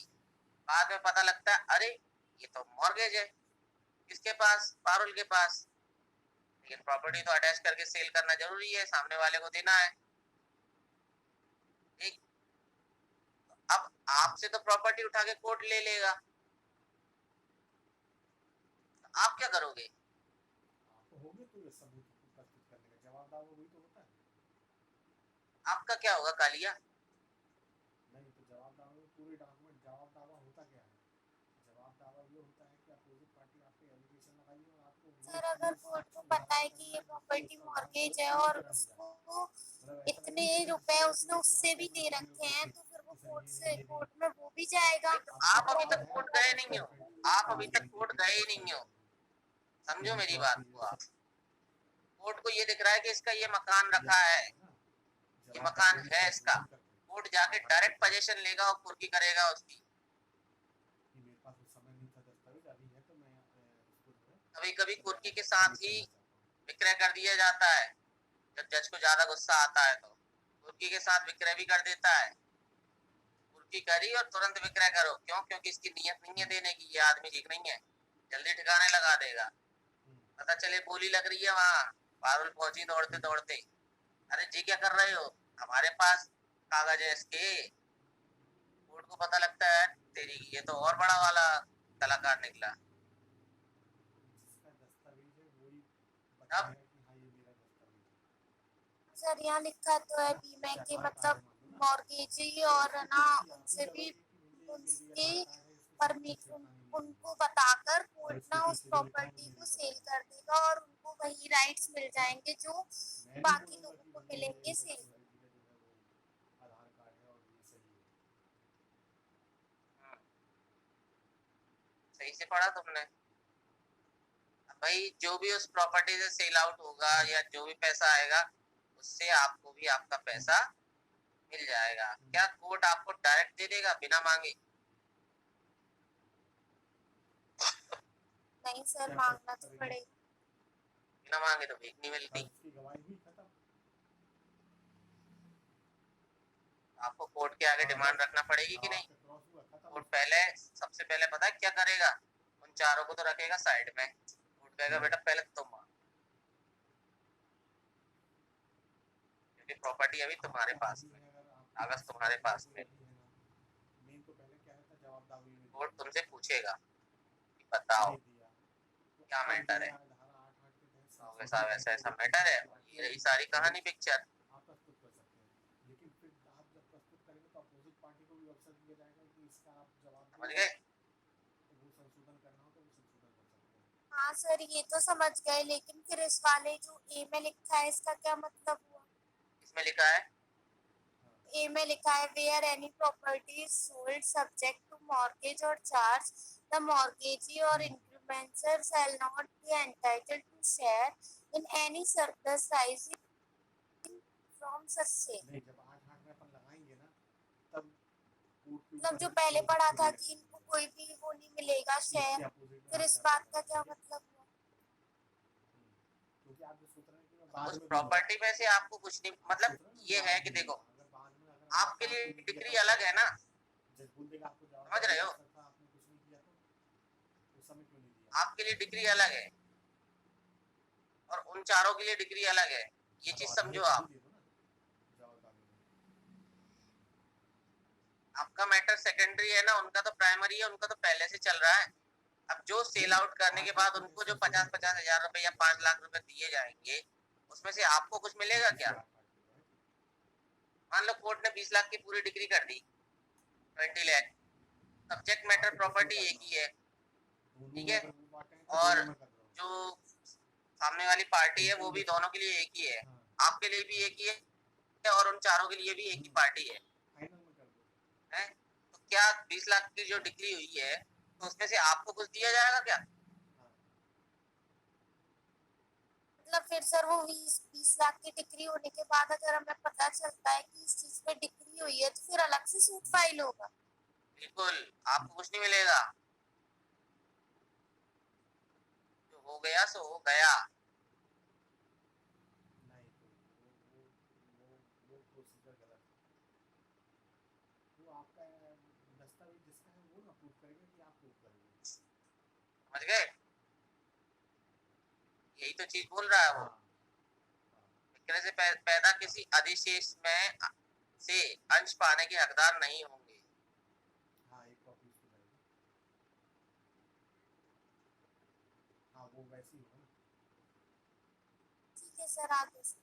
बाद में पता लगता है अरे ये तो मॉर्गेज है, किसके पास, पारुल के पास, लेकिन प्रॉपर्टी तो अटैच करके सेल करना जरूरी है, सामने वाले को देना है, ठीक। अब आपसे तो प्रॉपर्टी उठा के कोर्ट ले लेगा, आप क्या करोगे? आपका क्या होगा कालिया? सर अगर कोर्ट को पता है कि ये प्रॉपर्टी मॉर्गेज है और उसको इतने रुपए उसने उससे भी दे रखे हैं, तो फिर वो कोर्ट में वो भी जाएगा। आप अभी तक कोर्ट गए नहीं हो, आप अभी तक कोर्ट गए ही नहीं हो, समझो मेरी बात को। आप कोर्ट को ये दिख रहा है कि इसका ये मकान रखा है, ये मकान है इसका, कोर्ट जाके डायरेक्ट पोजीशन लेगा और कुर्की करेगा उसकी। कभी कभी कुर्की के साथ ही विक्रय कर दिया जाता है, जब जज को ज्यादा गुस्सा आता है तो कुर्की के साथ विक्रय भी कर देता है। कुर्की करी और तुरंत विक्रय करो, क्यों? क्योंकि इसकी नियत नहीं है देने की, ये आदमी ठीक नहीं है, जल्दी ठिकाने लगा देगा। पता चले बोली लग रही है वहाँ, पारुल पहुंची दौड़ते दौड़ते, अरे जी क्या कर रहे हो, हमारे पास कागज है इसके। कोर्ट को पता लगता है तेरी ये तो और बड़ा वाला कलाकार निकला। अब सर यहाँ लिखा तो है बीमैक के मतलब मॉर्गेजी और ना उनसे भी उनके परमिशन उनको बताकर कोर्ट ना उस प्रॉपर्टी को सेल कर देगा और उनको वही राइट्स मिल जाएंगे जो बाकी लोगों को मिलेंगे सेल। सही से पढ़ा तुमने? भाई जो भी उस प्रॉपर्टी से सेल आउट होगा या जो भी पैसा आएगा उससे आपको भी आपका पैसा मिल जाएगा। क्या कोर्ट आपको डायरेक्ट दे देगा बिना मांगे? नहीं सर, मांगना तो पड़ेगा। बिना मांगे तो भीख नहीं मिलती। आपको कोर्ट के आगे डिमांड रखना पड़ेगी कि नहीं? कोर्ट पहले सबसे पहले पता है क्या करेगा, उन चारों को तो रखेगा साइड में, कोर्ट कहेगा बेटा पहले तुम मांगो, क्योंकि प्रॉपर्टी अभी तुम्हारे पास में, कागज तुम्हारे पास में। कोर्ट तुमसे पूछेगा कि बताओ क्या मैटर है, वैसा वैसा ऐसा मैटर है, ये रही सारी कहानी पिक्चर। समझ गए? हाँ सर ये तो समझ गए, लेकिन फिर इस वाले जो ए में लिखा है इसका क्या मतलब हुआ? इसमें लिखा है, ए में लिखा है where any property is sold subject to mortgage or charge the mortgagee or encumbrancer shall not be entitled to share in any surplus arising from such sale. मतलब जो पहले पढ़ा था कि इनको कोई भी वो नहीं मिलेगा शेयर, फिर इस बात का क्या मतलब हुआ? उस प्रॉपर्टी में से आपको कुछ नहीं, मतलब ये है कि देखो आपके लिए डिग्री अलग है ना, समझ रहे हो? आपके लिए डिग्री अलग है और उन चारों के लिए डिग्री अलग है, ये चीज समझो आप। आपका मैटर सेकेंडरी है ना, उनका तो प्राइमरी है, उनका तो पहले से चल रहा है। अब जो सेल आउट करने के बाद उनको जो 50-50 हजार रुपए या 5 लाख रुपए दिए जाएंगे उसमें से आपको कुछ मिलेगा क्या? मान लो कोर्ट ने 20 लाख की पूरी डिग्री कर दी, 20 लाख, सब्जेक्ट मैटर प्रॉपर्टी एक ही है, ठीक है, और जो सामने वाली पार्टी है वो भी दोनों के लिए एक ही है, आपके लिए भी एक ही है और उन चारों के लिए भी एक ही पार्टी है, तो क्या 20 लाख की जो डिग्री हुई है तो उसमें से आपको कुछ दिया जाएगा क्या? मतलब फिर सर वो 20 लाख की डिग्री होने के बाद अगर हमें पता चलता है कि इस चीज पे डिग्री हुई है तो फिर अलग से सूट फाइल होगा? बिल्कुल, आपको कुछ नहीं मिलेगा, जो हो गया सो हो गया। समझ गए? यही तो चीज बोल रहा है वो, विक्रय से पैदा किसी अधिशेष में से अंश पाने के हकदार नहीं होंगे। ठीक है सर, आगे से।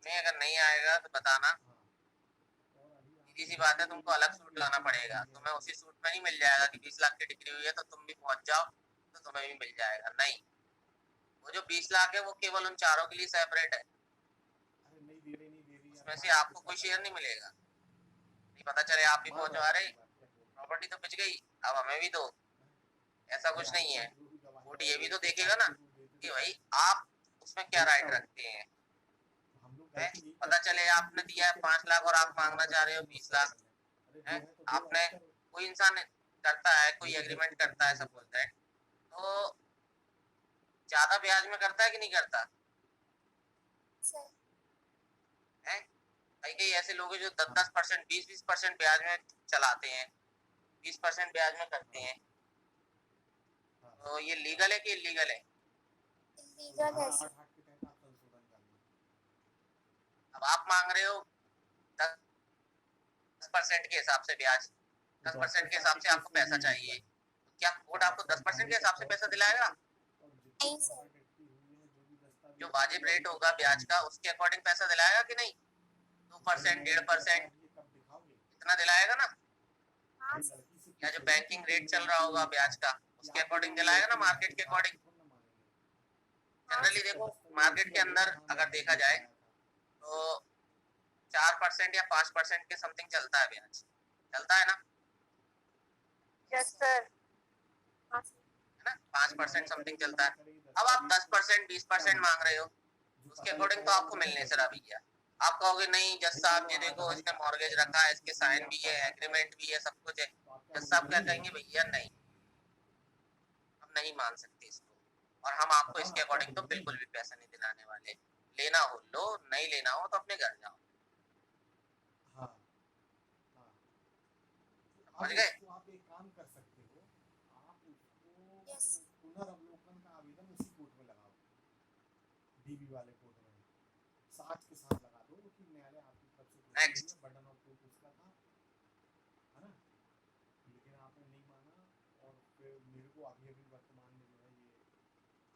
नहीं, अगर नहीं आएगा तो बताना, सीधी सी बात है, तुमको अलग सूट लाना पड़ेगा, तुम्हें उसी सूट में नहीं मिल जाएगा कि 20 लाख की डिग्री हुई है तो तुम भी पहुंच जाओ तो तुम्हें भी मिल जाएगा, नहीं, वो जो 20 लाख है वो केवल उन चारों के लिए सेपरेट है, उसमें से आपको कोई शेयर नहीं मिलेगा, नहीं पता चले आप भी पहुंचवा रहे, प्रॉपर्टी तो पिच गई, अब हमें भी दो, ऐसा कुछ नहीं है। कोर्ट ये भी तो देखेगा ना कि भाई आप उसमें क्या राइट रखते हैं, पता चले आपने दिया है 5 लाख और आप मांगना चाह रहे हो 20 लाख, है, आपने, कोई इंसान करता है, कोई एग्रीमेंट करता है सपोज दैट, तो ज्यादा ब्याज में करता है कि नहीं करता सर है? कई ऐसे लोग हैं जो 10-10%, 20-20% ब्याज में चलाते हैं, 20% ब्याज में करते हैं, तो ये लीगल है कि इलीगल है? इलीगल है सर। अब आप मांग रहे हो 10% के हिसाब से ब्याज, 10% के हिसाब से आपको पैसा चाहिए, तो क्या कोर्ट आपको 10% के हिसाब से पैसा दिलाएगा? नहीं सर। जो वाजिब रेट होगा ब्याज का उसके अकॉर्डिंग पैसा दिलाएगा कि नहीं? 2%, 1.5% इतना दिलाएगा ना, हाँ सर। या जो बैंकिंग रेट चल रहा होगा ब्याज का उसके अकॉर्डिंग दिलाएगा ना, मार्केट के अकॉर्डिंग। जनरली देखो मार्केट के अंदर अगर देखा जाए तो 4% या 5% के समथिंग चलता है ब्याज, चलता है ना? Yes sir. हाँ सर। है ना, 5% समथिंग चलता है। अब आप 10%, 20% मांग रहे हो, उसके अकॉर्डिंग तो आपको मिलने से रहा भैया, आप कहोगे नहीं जज साहब ये देखो इसने मॉर्गेज रखा है, इसके साइन भी है, एग्रीमेंट भी है, सब कुछ है, जज साहब क्या कहेंगे, भैया नहीं, हम नहीं मान सकते इसको, और हम आपको इसके अकॉर्डिंग तो बिल्कुल भी पैसा नहीं दिलाने वाले, लेना हो लो, नहीं लेना हो तो अपने घर जाओ। समझ गए? आप एक काम कर सकते हो, आप उसको यस। पुनर्वलोकन का आवेदन उसी कोर्ट में लगाओ, डीबी वाले कोर्ट में साथ के साथ लगा दो कि न्यायालय आपकी तरफ से नेक्स्ट, बर्डन ऑफ प्रूफ उसका था, है ना, लेकिन आपने नहीं माना, और फिर मेरे को अभी अभी वर्तमान में जो है ये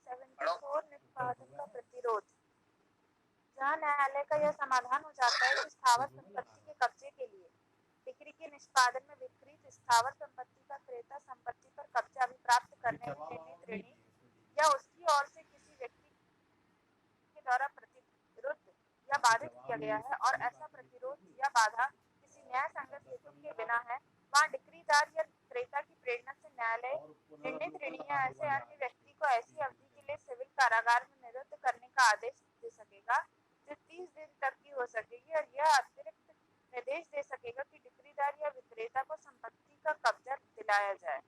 74 निष्पादन का प्रतिरोध। जहां न्यायालय का यह समाधान हो जाता है कि स्थावर संपत्ति के कब्जे के लिए डिक्री के निष्पादन में विपरीत स्थावर संपत्ति का क्रेता संपत्ति पर कब्जा अभिप्राप्त करने में निर्णीत ऋणी या उसकी ओर से किसी व्यक्ति के द्वारा प्रतिरोध या बाधित किया गया है, और ऐसा प्रतिरोध या बाधा किसी न्याय संगत हेतु के बिना है, वहाँ डिक्रीदार या क्रेता की प्रेरणा से न्यायालय निर्णीत ऋणी या ऐसे अन्य व्यक्ति को ऐसी अवधि के लिए सिविल कारागार में निरुद्ध करने का आदेश दे सकेगा जो 30 दिन तक की हो सकेगी, और यह अतिरिक्त निर्देश दे सकेगा कि डिक्रीदार या विक्रेता को संपत्ति का कब्जा दिलाया जाए।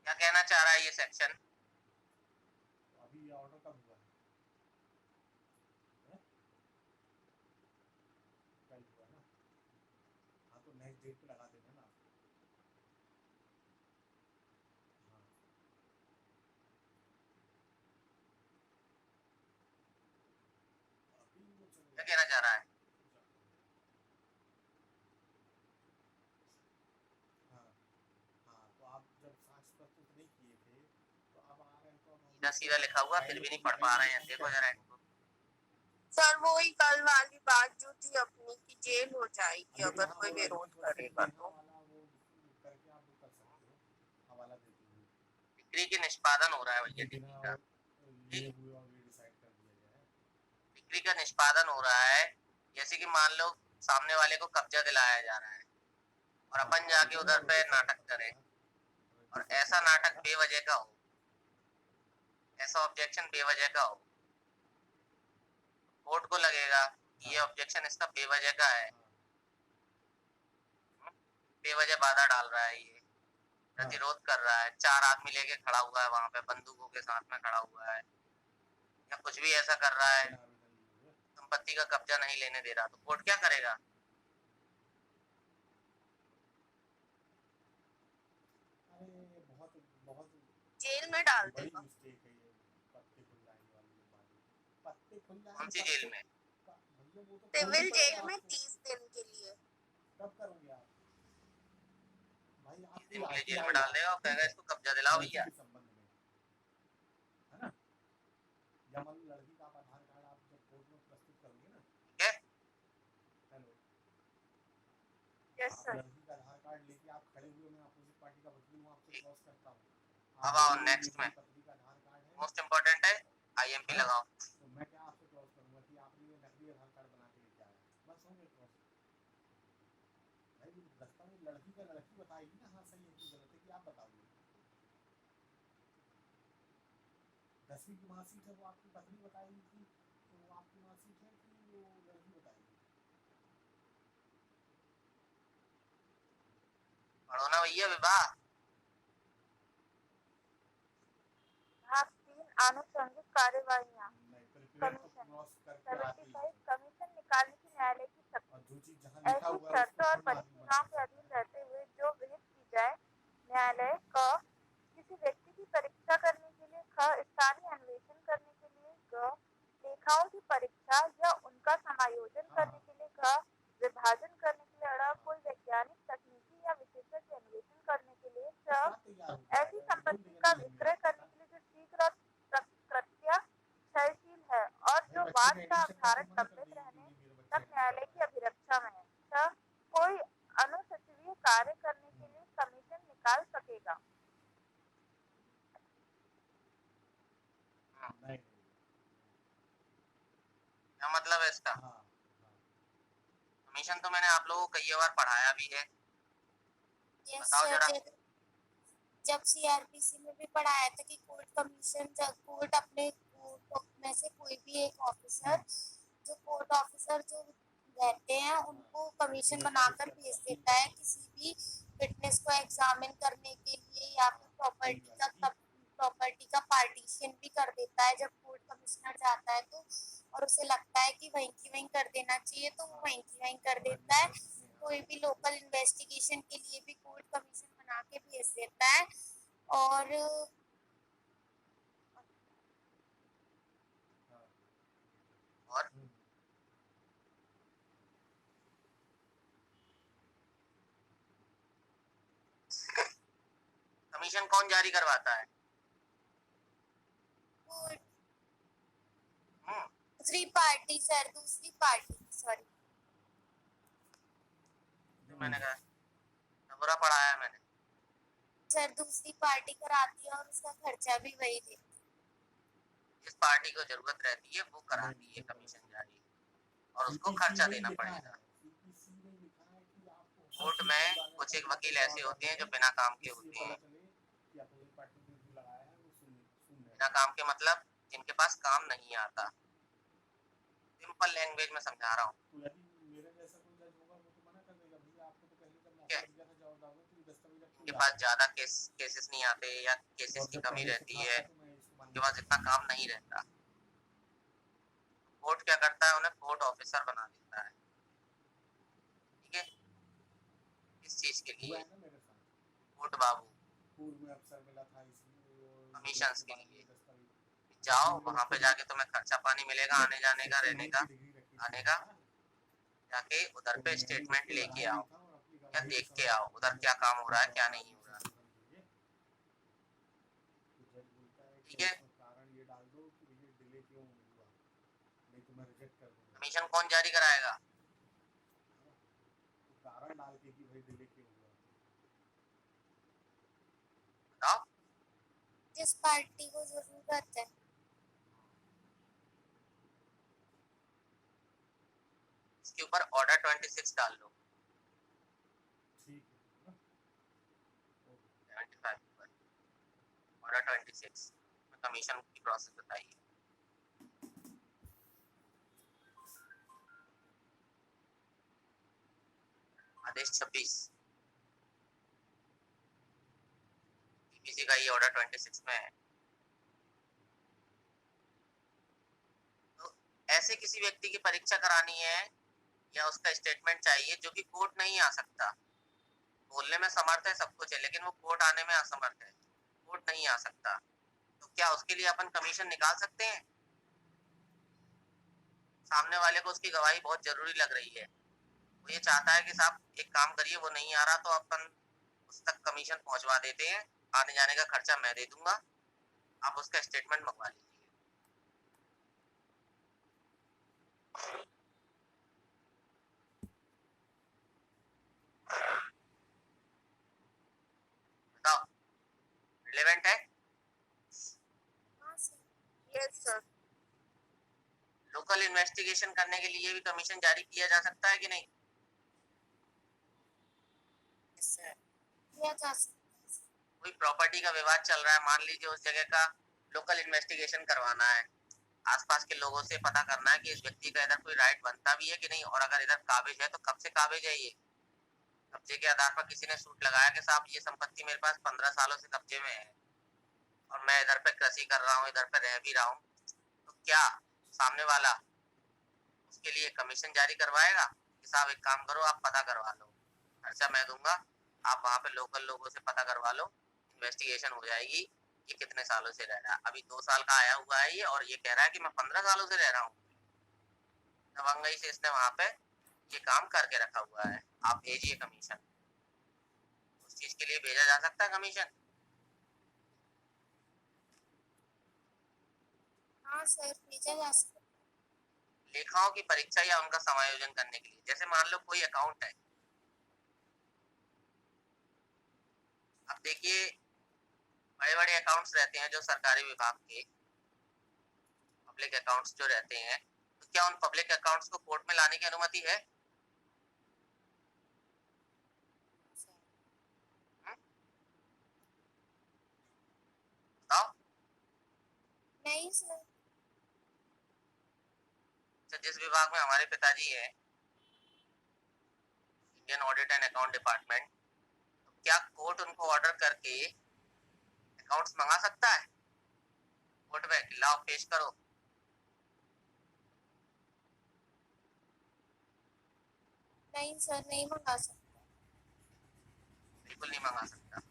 क्या कहना चाह रहा है ये सेक्शन? अभी ये ऑर्डर कब हुआ है? कल हुआ ना? हाँ तो नेक्स्ट डेट पे लगा देना ना। हाँ अभी वो क्या कहना चाह रहा है? हाँ हाँ, तो आप जब साक्ष्य प्रस्तुत नहीं किए थे तो अब आ रहे हैं तो अब हम सीधा सीधा लिखा हुआ फिर भी नहीं पढ़ पा रहे हैं, देखो जरा इनको। सर वही कल वाली बात जो थी अपनी की जेल हो जाएगी लेकिन अगर हाँ, कोई वो विरोध रजिस्टर करेगा नेहा तो। वाला वो करके आप वो कर सकते हो, हवाला देते हुए। डिग्री की निष्पादन हो रहा है भैया, लेकिन डिग्री हाँ, का ये हुए और ये डिसाइड कर दिया गया है। डिग्री का निष्पादन हो रहा है। जैसे कि मान लो सामने वाले को कब्जा दिलाया जा रहा है और अपन जाके उधर पे नाटक करें, और ऐसा नाटक बेवजह का हो, ऐसा ऑब्जेक्शन बेवजह का हो, कोर्ट को लगेगा कि ये ऑब्जेक्शन इसका बेवजह का है, बेवजह बाधा डाल रहा है, ये प्रतिरोध कर रहा है, 4 आदमी लेके खड़ा हुआ है वहां पे, बंदूकों के साथ में खड़ा हुआ है, या कुछ भी ऐसा कर रहा है, संपत्ति का कब्जा नहीं लेने दे रहा, तो कोर्ट क्या करेगा? अरे बहुत बहुत जेल में डाल बड़ी देगा। मिस्टेक है ये, पत्ते खुल जाने वाली ये बात। पत्ते खुल जाने कौन सी जेल में? भैया वो तो सिविल खोलनी जेल पड़ेगा में आपको। 30 दिन के लिए। कब करोगे आप भाई? इस आपकी दिन के लिए आरटी जेल में आएगा, डाल देगा और कहेगा इसको कब्जा दिलाओ लड़की भैया। के संबंध में, है ना? या मान लो लड़की का आप आधार कार्ड आप जब कोर्ट में प्रस्तुत करोगे ना, ठीक है, हेलो, यस आप सर। लड़की का आधार कार्ड लेके आप खड़े हुए, मैं अपोजिट पार्टी का वकील हूँ, आपसे ठीक। क्रॉस करता हूँ, अब आप आओ बोलोगे नेक्स्ट ये में, मेरी पत्नी का आधार कार्ड है, मोस्ट इम्पोर्टेंट है IMP हाँ? लगाओ। तो मैं क्या आपसे क्रॉस करूंगा कि आपने ये नकली आधार कार्ड बना के लेके आया, बस हो गए क्रॉस। भाई वो दस्तावेज लड़की का लड़की बताएगी ना, हाँ सही है कि गलत है, कि आप बताओगे? 10वीं की मार्कशीट है वो आपकी पत्नी बताएगी कि वो आपकी मार्कशीट है कि वो लड़की बताएगी? पढ़ो ना भैया विवाह। भाग 3 आनुषंगिक कार्यवाहियाँ। नहीं, प्रिपेयर तो कमीशन क्रॉस करके आते ही 75 है, कमीशन निकालने की न्यायालय की शक्ति। और जो चीज जहाँ लिखा ऐसी हुआ है उसको शर्तों और थोड़ी ना आदमी बना परिसीमाओं के अधीन सकता है। रहते हुए जो विहित की जाए, न्यायालय क किसी व्यक्ति की परीक्षा करने के लिए, ख स्थानीय अन्वेषण करने के लिए, ग लेखाओं की परीक्षा या उनका समायोजन हाँ करने के लिए, घ विभाजन करने के लिए, अ कोई वैज्ञानिक तकनीकी या विशेषज्ञ अन्वेषण करने के लिए, च क्या तैयार हो ऐसी जाएगा, बोल संपत्ति देगा का नहीं विक्रय मेरा करने के लिए जो शीघ्र और प्रकृत्या क्षयशील है और भाई जो बच्चे वाद का का एडिशन पर अवधारण तो मना कर लंबित देंगे रहने कि ये मेरे बच्चे तक का न्यायालय लिखा की अभिरक्षा में है। छ कोई अनुसचिवीय कार्य करने के लिए कमीशन निकाल सकेगा। नहीं क्या मतलब है इसका? हाँ कमीशन तो मैंने आप लोगों को कई बार पढ़ाया भी है, यस बताओ सर, जरा। जब CRPC में भी पढ़ाया था कि कोर्ट कमीशन, जब कोर्ट अपने कोर्ट में से कोई भी एक ऑफिसर, जो कोर्ट ऑफिसर जो रहते हैं उनको कमीशन बनाकर भेज देता है किसी भी विटनेस को एग्जामिन करने के लिए, या फिर प्रॉपर्टी का पार्टीशन भी कर देता है जब कोर्ट कमिश्नर जाता है तो, और उसे लगता है कि वहीं की वहीं कर देना चाहिए तो वो वहीं की वहीं कर देता है। कोई भी लोकल इन्वेस्टिगेशन के लिए भी कोर्ट कमीशन बना के भेज देता है। और और कमीशन कौन जारी करवाता है? दूसरी पार्टी सर, दूसरी पार्टी, सॉरी मैंने कहा बुरा पढ़ाया मैंने। सर, दूसरी पार्टी कराती है और उसका खर्चा भी वही देती है। जिस पार्टी को जरूरत रहती है वो कराती है कमीशन जारी, और उसको खर्चा देना पड़ेगा। कोर्ट में कुछ एक वकील ऐसे होते हैं जो बिना काम के होते हैं, बिना काम के मतलब जिनके पास काम नहीं आता। सिंपल लैंग्वेज में समझा रहा हूँ, उनके पास ज्यादा केसेस नहीं आते या केसेस की कमी रहती है, उनके पास इतना काम नहीं रहता। कोर्ट क्या करता है, उन्हें कोर्ट ऑफिसर बना देता है। ठीक है, इस चीज के लिए कोर्ट बाबू कमीशंस के लिए जाओ, वहां पे जाके तुम्हें खर्चा पानी मिलेगा, आने जाने का, रहने का, आने का, जाके उधर पे स्टेटमेंट लेके आओ या देख के आओ उधर क्या काम हो रहा है क्या नहीं हो रहा है। ठीक है, उसमें कारण ये डाल दो कि ये डिले क्यों हुआ, नहीं तो मैं रिजेक्ट कर दूंगा। कमीशन कौन जारी कराएगा? तो कारण डाल के कि भाई डिले क्यों हुआ। बताओ। जिस पार्टी को जरूरत है। इसके ऊपर ऑर्डर 26 डाल लो, ठीक है ना? 75 ऊपर ऑर्डर 26 में कमीशन की प्रोसेस बताइए। आदेश 26 टीपीसी का ये ऑर्डर 26 में है। तो ऐसे किसी व्यक्ति की परीक्षा करानी है या उसका स्टेटमेंट चाहिए जो कि कोर्ट नहीं आ सकता, बोलने में समर्थ है, सब कुछ है, लेकिन वो कोर्ट आने में असमर्थ है, कोर्ट नहीं आ सकता, तो क्या उसके लिए अपन कमीशन निकाल सकते हैं? सामने वाले को उसकी गवाही बहुत जरूरी लग रही है, वो ये चाहता है कि साहब एक काम करिए, वो नहीं आ रहा तो अपन उस तक कमीशन पहुंचवा देते हैं, आने जाने का खर्चा मैं दे दूंगा, आप उसका स्टेटमेंट मंगवा लीजिए। बताओ, रिलेवेंट है? हाँ sir. Yes sir. Local investigation करने के लिए भी कमीशन जारी किया जा सकता है कि नहीं? सर किया जा सकता है सर। कोई प्रॉपर्टी का विवाद चल रहा है, मान लीजिए उस जगह का लोकल इन्वेस्टिगेशन करवाना है, आसपास के लोगों से पता करना है कि इस व्यक्ति का इधर कोई राइट बनता भी है कि नहीं, और अगर इधर काबिज है तो कब से काबिज है, ये कब्जे के आधार पर किसी ने सूट लगाया कि साहब ये संपत्ति मेरे पास 15 सालों से कब्जे में है और मैं इधर पे कृषि कर रहा हूँ, इधर पे रह भी रहा हूँ, तो क्या सामने वाला उसके लिए कमीशन जारी करवाएगा कि साहब एक काम करो, आप पता करवा लो, खर्चा मैं दूंगा, आप वहाँ पे लोकल लोगों से पता करवा लो, इन्वेस्टिगेशन हो जाएगी, ये कितने सालों से रह रहा है, अभी 2 साल का आया हुआ है ये, और ये कह रहा है कि मैं 15 सालों से रह रहा हूँ, दबंगई से इसने वहाँ पे ये काम करके रखा हुआ है, आप भेजिए कमीशन। उस चीज के लिए भेजा जा सकता है कमीशन? हाँ सर भेजा जा सकता है। लेखाओं की परीक्षा या उनका समायोजन करने के लिए, जैसे मान लो कोई अकाउंट है, अब देखिए बड़े बड़े अकाउंट्स रहते हैं जो सरकारी विभाग के, पब्लिक अकाउंट्स जो रहते हैं, तो क्या उन पब्लिक अकाउंट्स को कोर्ट में लाने की अनुमति है? सर बताओ। नहीं सर। तो जिस विभाग में हमारे पिताजी है, Indian audit and account department, तो क्या कोर्ट उनको ऑर्डर करके अकाउंट्स मंगा सकता है कोर्ट में, लाओ पेश करो? नहीं सर नहीं मंगा सकता। बिल्कुल नहीं मंगा सकता,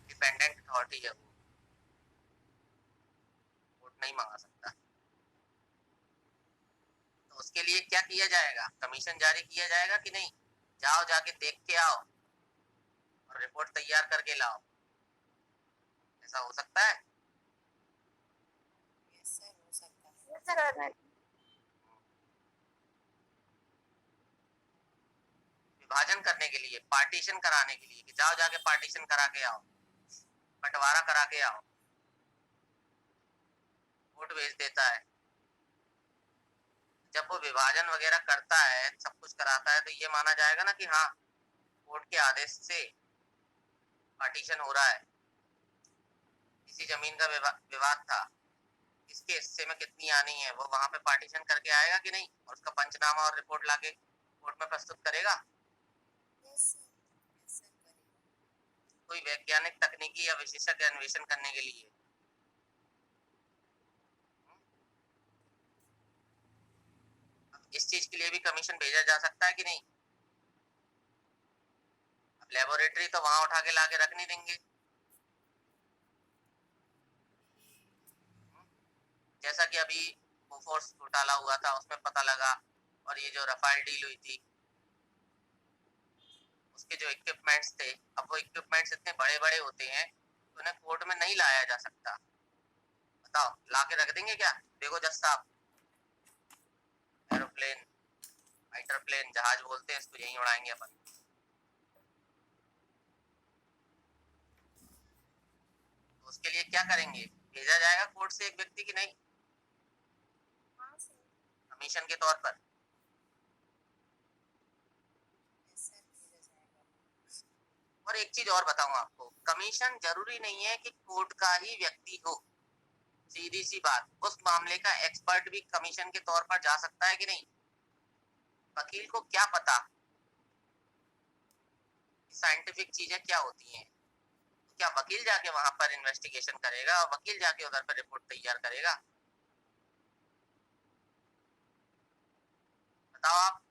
डिपेंडेंट अथॉरिटी है वो, कोर्ट नहीं मंगा सकता। तो उसके लिए क्या किया जाएगा, कमीशन जारी किया जाएगा कि नहीं? जाओ जाके देख के आओ और रिपोर्ट तैयार करके लाओ, ऐसा हो सकता है? यस सर हो सकता है। Yes sir. विभाजन करने के लिए, पार्टीशन कराने के लिए, कि जाओ जाके पार्टीशन करा के आओ, बंटवारा करा के आओ, कोर्ट भेज देता है। जब वो विभाजन वगैरह करता है, सब कुछ कराता है, तो ये माना जाएगा ना कि हाँ कोर्ट के आदेश से पार्टीशन हो रहा है। किसी जमीन का विवाद था, इसके हिस्से में कितनी आनी है, वो वहां पे पार्टीशन करके आएगा कि नहीं, और उसका पंचनामा और रिपोर्ट लाके कोर्ट में प्रस्तुत करेगा। Yes sir. यस सर करेगा। कोई वैज्ञानिक तकनीकी या विशेषज्ञ अन्वेषण करने के लिए, इस चीज के लिए भी कमीशन भेजा जा सकता है कि नहीं? अब लेबोरेटरी तो वहां उठा के लाके रख नहीं देंगे, जैसा कि अभी बोफोर्स घोटाला हुआ था, उसमें पता लगा, और ये जो रफाल डील हुई थी, उसके जो इक्विपमेंट्स थे, अब वो इक्विपमेंट्स इतने बड़े बड़े होते हैं, तो उन्हें कोर्ट में नहीं लाया जा सकता। बताओ, ला के रख देंगे क्या? देखो जज साहब, एरोप्लेन, फाइटर प्लेन, जहाज बोलते हैं इसको, यहीं उड़ाएंगे अपन। तो उसके लिए क्या करेंगे? भेजा जाएगा कोर्ट से एक व्यक्ति की नहीं, हाँ सर। कमीशन के तौर पर। यस सर, भेजा जाएगा। और एक चीज और बताऊं आपको, कमीशन जरूरी नहीं है कि कोर्ट का ही व्यक्ति हो। सीधी सी बात, उस मामले का एक्सपर्ट भी कमीशन के तौर पर जा सकता है कि नहीं? वकील को क्या पता साइंटिफिक चीजें क्या होती हैं? तो क्या वकील जाके वहां पर इन्वेस्टिगेशन करेगा और वकील जाके उधर पर रिपोर्ट तैयार करेगा? बताओ आप।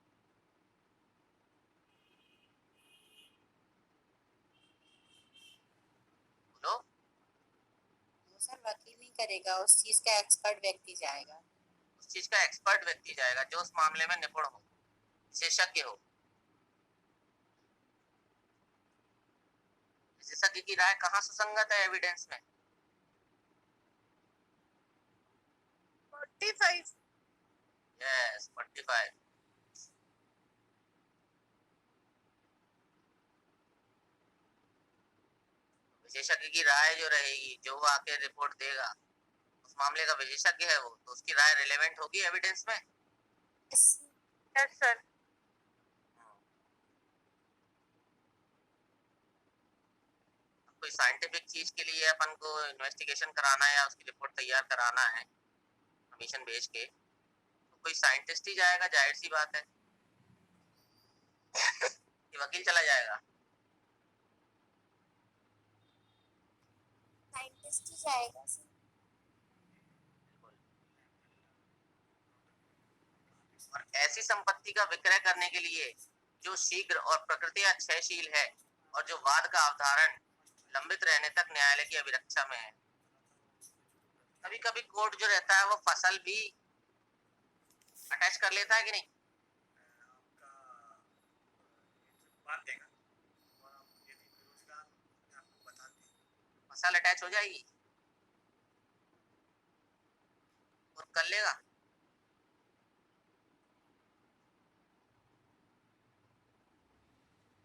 बोलो। वो सर वकील नहीं करेगा, उस चीज का एक्सपर्ट व्यक्ति जाएगा। उस चीज का एक्सपर्ट व्यक्ति जाएगा जो उस मामले में निपुण हो, विशेषज्ञ हो। विशेषज्ञ की राय कहाँ सुसंगत है एविडेंस में? 45। यस, 45। विशेषज्ञ की राय जो रहेगी, जो वो आके रिपोर्ट देगा, उस मामले का विशेषज्ञ है वो, तो उसकी राय रिलेवेंट होगी एविडेंस में। Yes sir. कोई साइंटिफिक चीज के लिए अपन को इन्वेस्टिगेशन कराना है या उसकी रिपोर्ट तैयार कराना है कमीशन भेज के, तो कोई साइंटिस्ट ही जाएगा, जाहिर सी बात है। कि वकील चला जाएगा? साइंटिस्ट ही जाएगा सर। और ऐसी संपत्ति का विक्रय करने के लिए जो शीघ्र और प्रकृतिया क्षयशील है और जो वाद का अवधारण लंबित रहने तक न्यायालय की अभिरक्षा में है। कभी कभी कोर्ट जो रहता है वो फसल भी अटैच कर लेता है कि नहीं? आपका बात देगा और आप यदि बेरोजगार अपने आप को बताते हैं, फसल अटैच हो जाएगी और कर लेगा।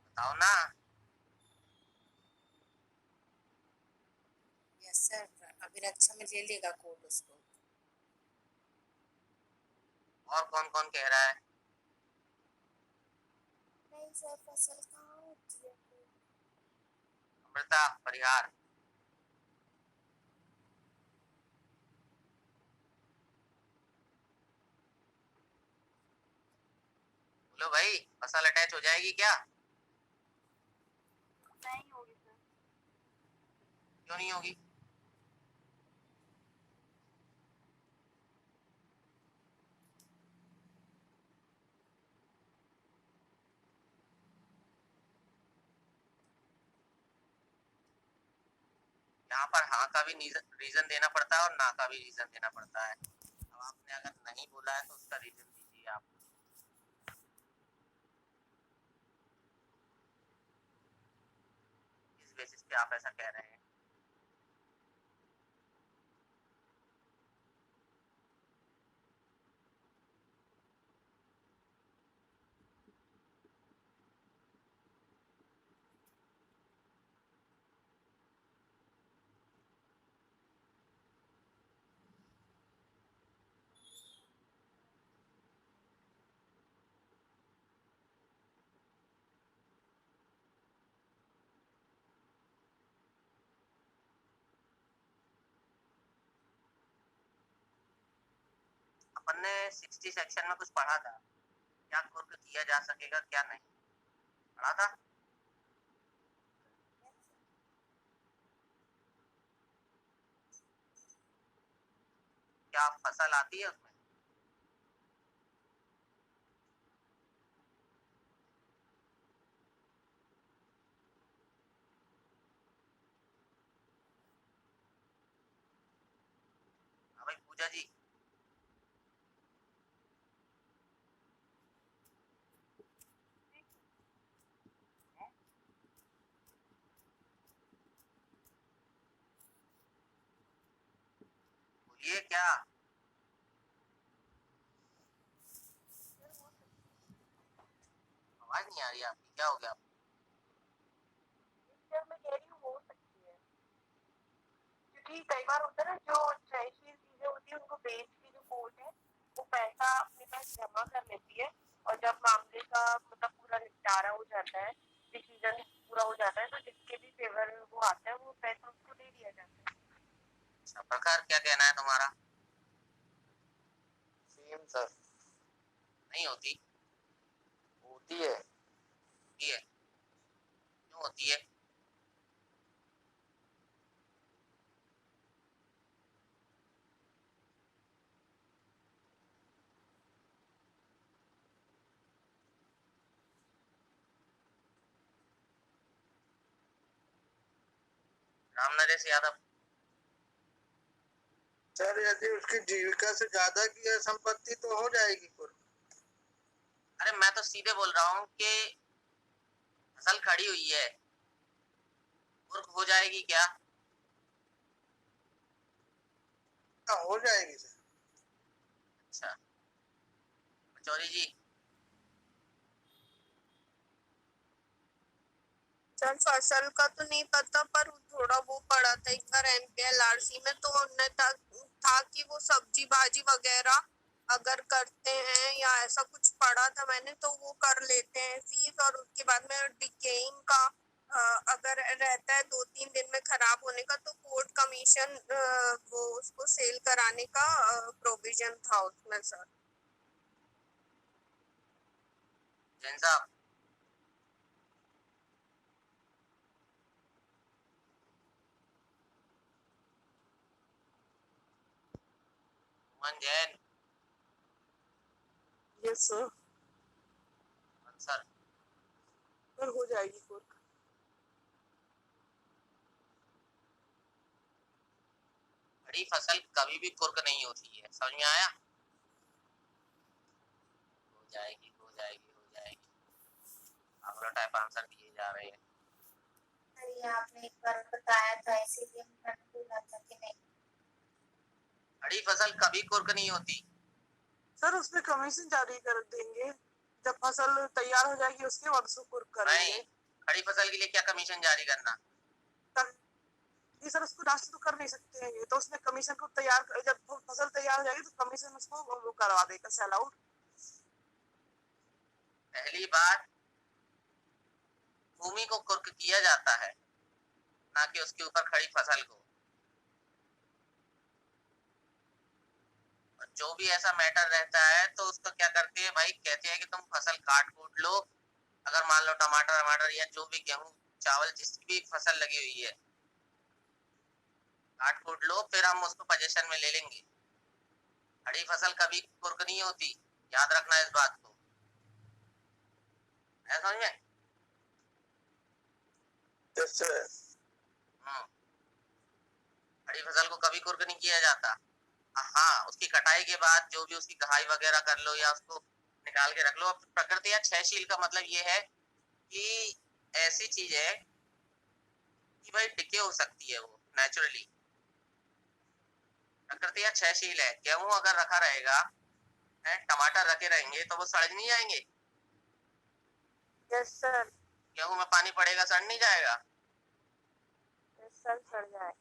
बताओ ना। यस सर, अभिरक्षा में ले लेगा कोर्ट उसको। और कौन कौन कह रहा है? नहीं सर, फसल कहाँ होती है फिर? अमृता, परिहार। बोलो भाई, फसल अटैच हो जाएगी क्या? नहीं होगी सर। क्यों नहीं होगी? यहाँ पर हाँ का भी रीजन देना पड़ता है और ना का भी रीजन देना पड़ता है। अब आपने अगर नहीं बोला है तो उसका रीजन दीजिए आप। किस बेसिस पे आप ऐसा कह रहे हैं? अपन ने 60 सेक्शन में कुछ पढ़ा था, क्या कुर्क किया जा सकेगा क्या नहीं, पढ़ा था? क्या फसल आती है उसमें? हाँ भाई पूजा जी। ये क्या? आवाज नहीं आ रही आपकी, क्या हो गया? सर मैं कह रही हूँ हो सकती है, क्योंकि कई बार होता है ना, जो ट्रेशरी चीजें होती है उनको बेच के जो कोर्ट है वो पैसा अपने पास जमा कर लेती है, और जब मामले का मतलब पूरा निपटारा हो जाता है, डिसीजन पूरा हो जाता है, तो जिसके भी फेवर वो आता है वो पैसा उसको दे दिया जाता है। अच्छा, प्रकार क्या कहना है तुम्हारा? Same sir. नहीं होती? होती है। होती है? क्यों होती है? राम नरेश यादव। सर यदि उसकी जीविका से ज्यादा की है संपत्ति तो हो जाएगी कुल। अरे मैं तो सीधे बोल रहा हूँ कि फसल खड़ी हुई है, कुर्क हो जाएगी क्या? हाँ, हो जाएगी सर। अच्छा, पचौरी जी। सर फसल का तो नहीं पता, पर थोड़ा वो पढ़ा था एक बार MPLRC में, तो उनने था कि वो सब्जी भाजी वगैरह अगर करते हैं या ऐसा कुछ पढ़ा था मैंने, तो वो कर लेते हैं फीस, और उसके बाद में डिकेइंग का अगर रहता है 2-3 दिन में खराब होने का, तो कोर्ट कमीशन वो उसको सेल कराने का प्रोविजन था उसमें सर। जैन साहब। Suman Jain. Yes sir. Answer. Sir हो जाएगी कोर्ट। खड़ी फसल कभी भी कुर्क नहीं होती है, समझ में आया? हो जाएगी, हो जाएगी, हो जाएगी। अगला टाइप आंसर दिए जा रहे हैं। सर ये आपने एक बार बताया था, इसीलिए मैंने बोला था कि नहीं। खड़ी फसल कभी कुर्क नहीं होती। सर उसमें कमीशन जारी कर देंगे, जब फसल तैयार हो जाएगी उसके बाद उसको कुर्क करेंगे। नहीं, खड़ी फसल के लिए क्या कमीशन जारी करना? ये सर उसको लास्ट तो कर नहीं सकते हैं, ये तो उसमें कमीशन को तैयार जब फसल तैयार हो जाएगी तो कमीशन उसको वो करवा देगा सेल आउट। पहली बात, भूमि को कुर्क किया जाता है, ना कि उसके ऊपर खड़ी फसल को। और जो भी ऐसा मैटर रहता है तो उसको क्या करते हैं भाई, कहते हैं कि तुम फसल काट कूट लो, अगर मान लो टमाटर टमाटर या जो भी गेहूं चावल जिसकी भी फसल लगी हुई है काट कूट लो, फिर हम उसको पोजीशन में ले लेंगे। खड़ी फसल कभी कुर्क नहीं होती, याद रखना इस बात को। है समझ में? Yes sir. खड़ी फसल को कभी कुर्क नहीं किया जाता। हाँ, उसकी कटाई के बाद जो भी उसकी घाई वगैरह कर लो या उसको निकाल के रख लो। अब प्रकृति या क्षयशील का मतलब ये है कि ऐसी चीज है कि भाई डिके हो सकती है, वो नेचुरली। प्रकृति या क्षयशील है। गेहूं अगर रखा रहेगा, टमाटर रखे रहेंगे तो वो सड़ नहीं जाएंगे? Yes sir. गेहूं में पानी पड़ेगा, सड़ नहीं जाएगा? यस सर, सड़ जाएगा।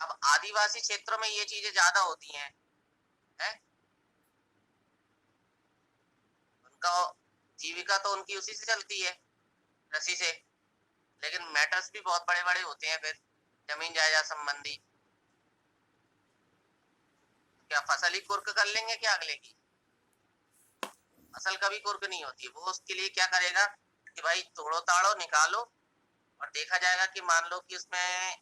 अब आदिवासी क्षेत्रों में ये चीजें ज्यादा होती हैं, है? उनका जीविका तो उनकी उसी से चलती है, कृषि से। लेकिन मैटर्स भी बहुत बड़े बड़े होते हैं फिर, जमीन जायदाद संबंधी। क्या फसल ही कुर्क कर लेंगे क्या अगले की? फसल कभी कुर्क नहीं होती। वो उसके लिए क्या करेगा कि भाई तोड़ो ताड़ो निकालो, और देखा जाएगा कि मान लो कि उसमें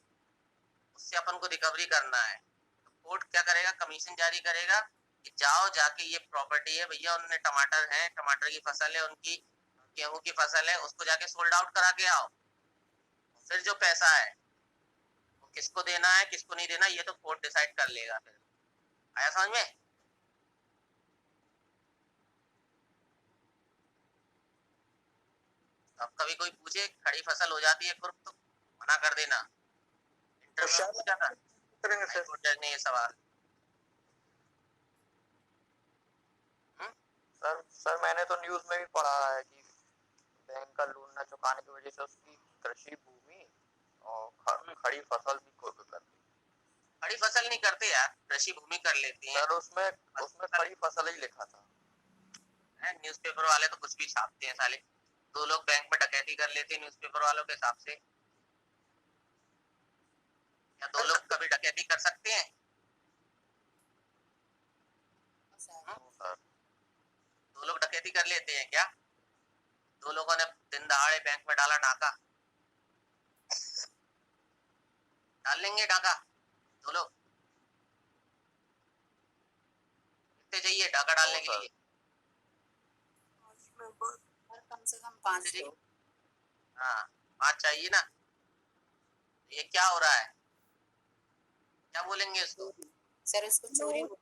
उससे अपन को रिकवरी करना है, तो कोर्ट क्या करेगा, कमीशन जारी करेगा कि जाओ जाके ये प्रॉपर्टी है भैया, उनने टमाटर है, टमाटर की फसल है उनकी, गेहूं की फसल है, उसको जाके सोल्ड आउट करा के आओ। फिर जो पैसा है वो किसको देना है किसको नहीं देना, ये तो कोर्ट डिसाइड कर लेगा। फिर आया समझ में? अब कभी कोई पूछे खड़ी फसल हो जाती है कुर्क, तो मना कर देना। इंटरव्यू में पूछा था, करेंगे सर? हाईकोर्ट जज ने ये सवाल सर मैंने तो न्यूज में भी पढ़ा है कि बैंक का लोन न चुकाने की वजह से उसकी कृषि भूमि और खड़ी फसल भी कुर्क कर दी। खड़ी फसल नहीं करते यार, कृषि भूमि कर लेते हैं। सर उसमें खड़ी फसल ही लिखा था। न्यूज़पेपर वाले तो कुछ भी छापते हैं साले। 2 लोग बैंक में डकैती कर लेते हैं न्यूज़पेपर वालों के हिसाब से, या 2 लोग कभी डकैती कर सकते हैं? सर 2 लोग डकैती कर लेते हैं क्या? 2 लोगों ने दिन दहाड़े बैंक में डाला डाका, डाल लेंगे डाका 2 लोग? कितने चाहिए डाका डालने के लिए? और कम से कम 5 लोग। हाँ 5 चाहिए ना। ये क्या हो रहा है, क्या बोलेंगे इसको? सर उसको चोरी लूट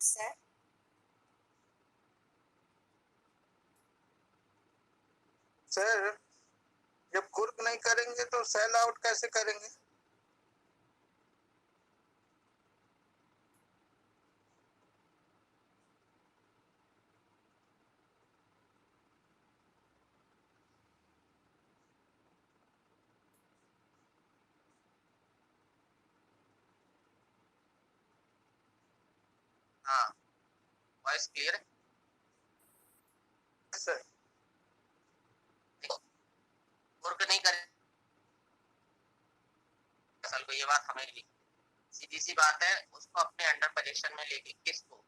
सर। सर जब कुर्क नहीं करेंगे तो सेल आउट कैसे करेंगे? हाँ वॉइस क्लियर है सर कुर्क नहीं करे असल को, ये बात हमें भी सीधी सी बात है। उसको अपने अंडर पोजीशन में लेके, किसको,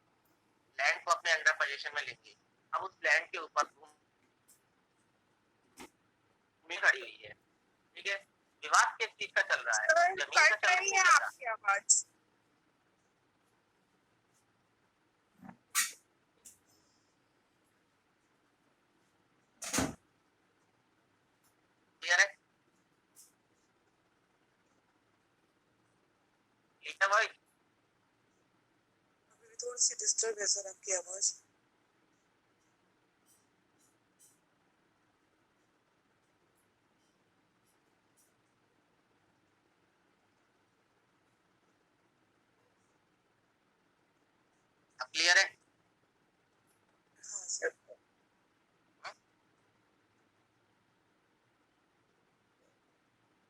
लैंड को अपने अंडर पोजीशन में लेके, अब उस लैंड के ऊपर भूमि खड़ी हुई है, ठीक है। विवाद किस चीज का चल रहा है? जमीन का कट चल रही है रहा है। आपकी आवाज। क्लियर है? ठीक है भाई। थोड़ी सी डिस्टर्ब है सर आपकी आवाज। अब क्लियर है? हाँ सर।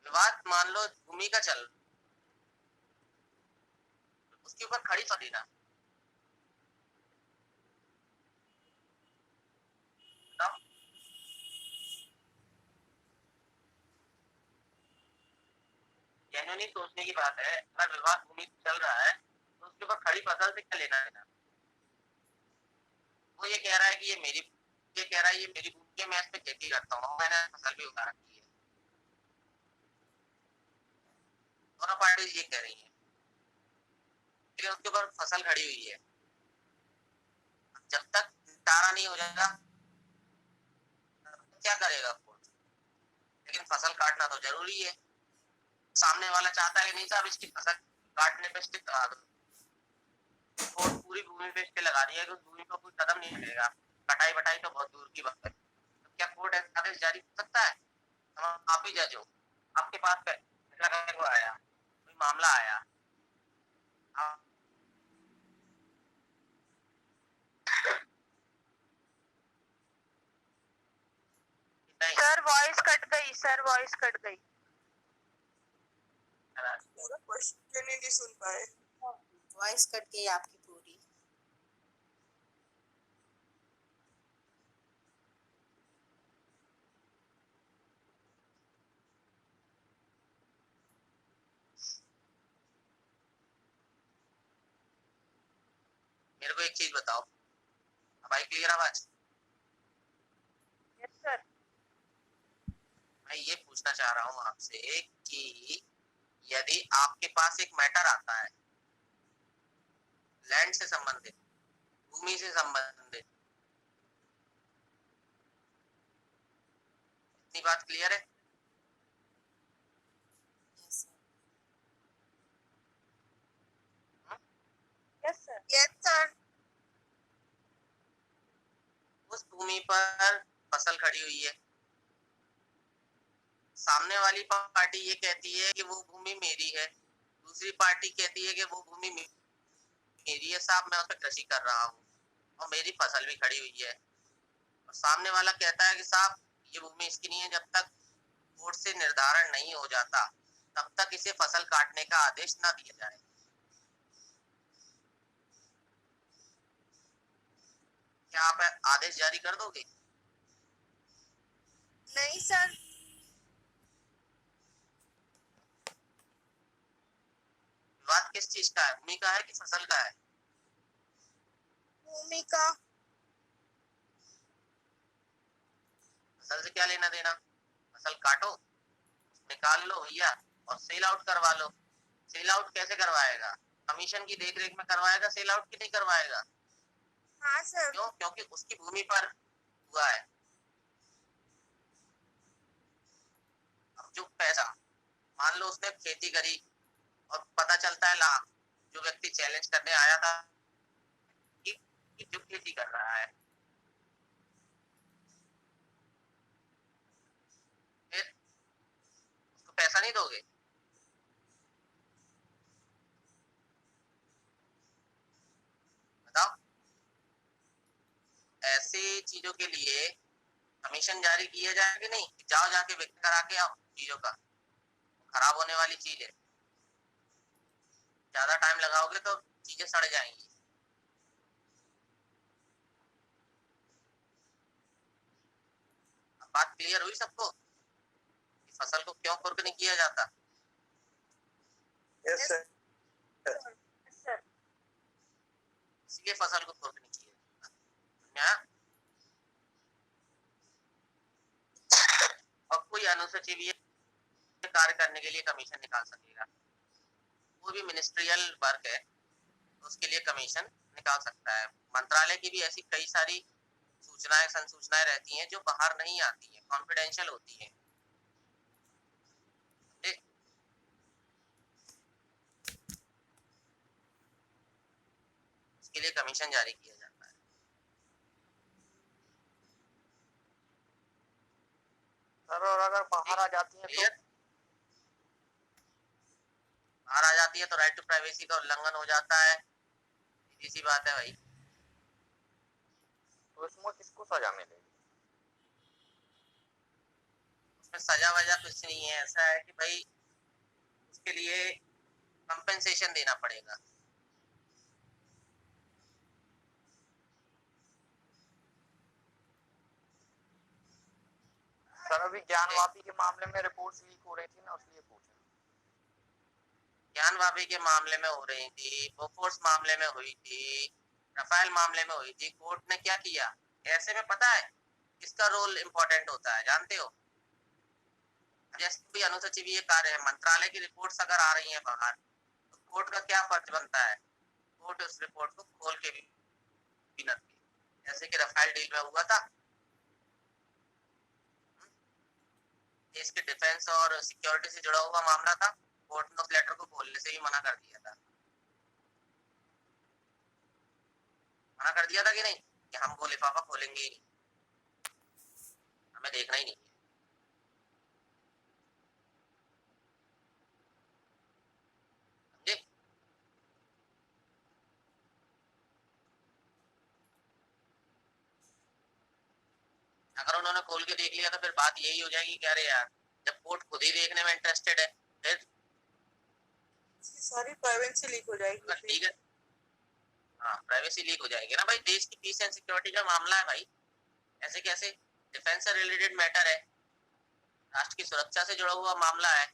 विवाद मान लो भूमि का चल, उसके ऊपर खड़ी पड़ी ना, जेन्युइनली सोचने की बात है। अगर विवाद भूमि चल रहा है तो उसके ऊपर खड़ी फसल से क्या लेना देना? वो ये कह रहा है कि ये कह रहा है ये मेरी भूमि है, मैं इस पे खेती करता हूँ, मैंने फसल भी उगा रखी है। दोनों पार्टी ये कह रही है, लेकिन उसके ऊपर फसल खड़ी हुई है। जब तक निपटारा नहीं हो जाएगा क्या करेगा कोर्ट? लेकिन फसल काटना तो जरूरी है। सामने वाला चाहता है कि नहीं साहब इसकी फसल काटने पे स्टिक लगा दो, कोर्ट पूरी भूमि पे स्टे लगा दिया कि उस भूमि पर कोई कदम नहीं लगेगा, कटाई बटाई तो बहुत दूर की बात है। तो क्या कोर्ट ऐसा आदेश जारी कर सकता है? आप ही जज हो, आपके पास फैसला करने को आया, कोई मामला आया, सर वॉइस कट गई, सर वॉइस कट गई। पूरा क्वेश्चन ही नहीं सुन पाए। वॉइस कट गई आपकी पूरी। मेरे को एक चीज बताओ, अब आई क्लियर आवाज? Yes sir. मैं ये पूछना चाह रहा हूँ आपसे कि यदि आपके पास एक मैटर आता है लैंड से संबंधित, भूमि से संबंधित, इतनी बात क्लियर है? Yes sir. Yes sir. उस भूमि पर फसल खड़ी हुई है, सामने वाली पार्टी ये कहती है कि वो भूमि मेरी है, दूसरी पार्टी कहती है कि वो भूमि मेरी है साहब, मैं उस पर कृषि कर रहा हूँ और मेरी फसल भी खड़ी हुई है, और सामने वाला कहता है कि साहब ये भूमि इसकी नहीं है। जब तक कोर्ट से निर्धारण नहीं हो जाता तब तक इसे फसल काटने का आदेश न दिया जाए। क्या आप आदेश जारी कर दोगे? नहीं सर, विवाद किस चीज का है, भूमि का है कि फसल का है? भूमि का। फसल से क्या लेना देना? फसल काटो, निकाल लो भैया और सेल आउट करवा लो। सेल आउट कैसे करवाएगा? कमीशन की देखरेख में करवाएगा सेल आउट, की नहीं करवाएगा? हाँ सर। क्यों? क्योंकि उसकी भूमि पर हुआ है। अब जो पैसा, मान लो उसने खेती करी और पता चलता है ला जो व्यक्ति चैलेंज करने आया था कि जो खेती कर रहा है, फिर उसको पैसा नहीं दोगे? बताओ। ऐसी चीजों के लिए कमीशन जारी किया जाए कि नहीं? जाओ जाके बिक्री करा के आओ चीजों का, खराब होने वाली चीज है, ज्यादा टाइम लगाओगे तो चीजें सड़ जाएंगी। अब बात क्लियर हुई सबको कि फसल को क्यों कुर्क नहीं किया जाता? Yes sir. इसलिए फसल को कुर्क नहीं किया जाता। और कोई अनुसूची भी कार्य करने के लिए कमीशन निकाल सकेगा, कोई भी मिनिस्ट्रियल वर्क है तो उसके लिए कमीशन निकाल सकता है। मंत्रालय की भी ऐसी कई सारी सूचनाएं संसूचनाएं रहती हैं जो बाहर नहीं आती हैं, कॉन्फिडेंशियल होती हैं। उसके लिए कमीशन जारी किया जाता है। सर और अगर बाहर आ जाती है तो? बाहर आ जाती है तो राइट टू प्राइवेसी का उल्लंघन हो जाता है, सीधी सी बात है भाई। तो इसमें किसको सजा मिलेगी? उसमें सजा वजह कुछ नहीं है, ऐसा है कि भाई उसके लिए कंपेंसेशन देना पड़ेगा। सर अभी ज्ञानवापी के मामले में रिपोर्ट्स लीक हो रही थी ना, इसलिए पूछा। ज्ञानवापी के मामले में हो रही थी, बोफोर्स मामले में हुई थी, रफाल मामले में हुई थी। कोर्ट ने क्या किया? ऐसे में पता है किसका रोल इम्पोर्टेंट होता है, जानते हो? जैसे कोई अनुसूची कार्य है, मंत्रालय की रिपोर्ट्स अगर आ रही हैं बाहर तो कोर्ट का क्या फर्ज बनता है? कोर्ट उस रिपोर्ट को खोल के भी न दे, जैसे कि रफाल डील में हुआ था। देश के डिफेंस और सिक्योरिटी से जुड़ा हुआ मामला था, कोर्ट ने उस लेटर को खोलने से भी मना कर दिया था। मना कर दिया था कि नहीं कि हम वो लिफाफा खोलेंगे ही नहीं, हमें देखना ही नहीं है। अगर उन्होंने खोल के देख लिया तो फिर बात यही हो जाएगी कि अरे यार, जब कोर्ट खुद ही देखने में इंटरेस्टेड है फिर सारी प्राइवेसी लीक हो जाएगी। ठीक है, हाँ प्राइवेसी लीक हो जाएगी ना भाई। देश की पीस एंड सिक्योरिटी का मामला है भाई, ऐसे कैसे? डिफेंस से रिलेटेड मैटर है, राष्ट्र की सुरक्षा से जुड़ा हुआ मामला है,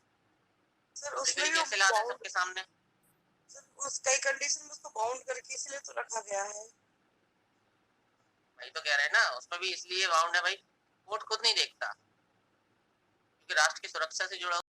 सर उसमें कैसे ला दे सबके सामने? उस कई कंडीशन में उसको बाउंड करके इसलिए तो रखा गया है। भाई तो कह रहे हैं ना, उसमें भी इसलिए बाउंड है भाई, कोर्ट खुद नहीं देखता क्योंकि राष्ट्र की सुरक्षा से जुड़ा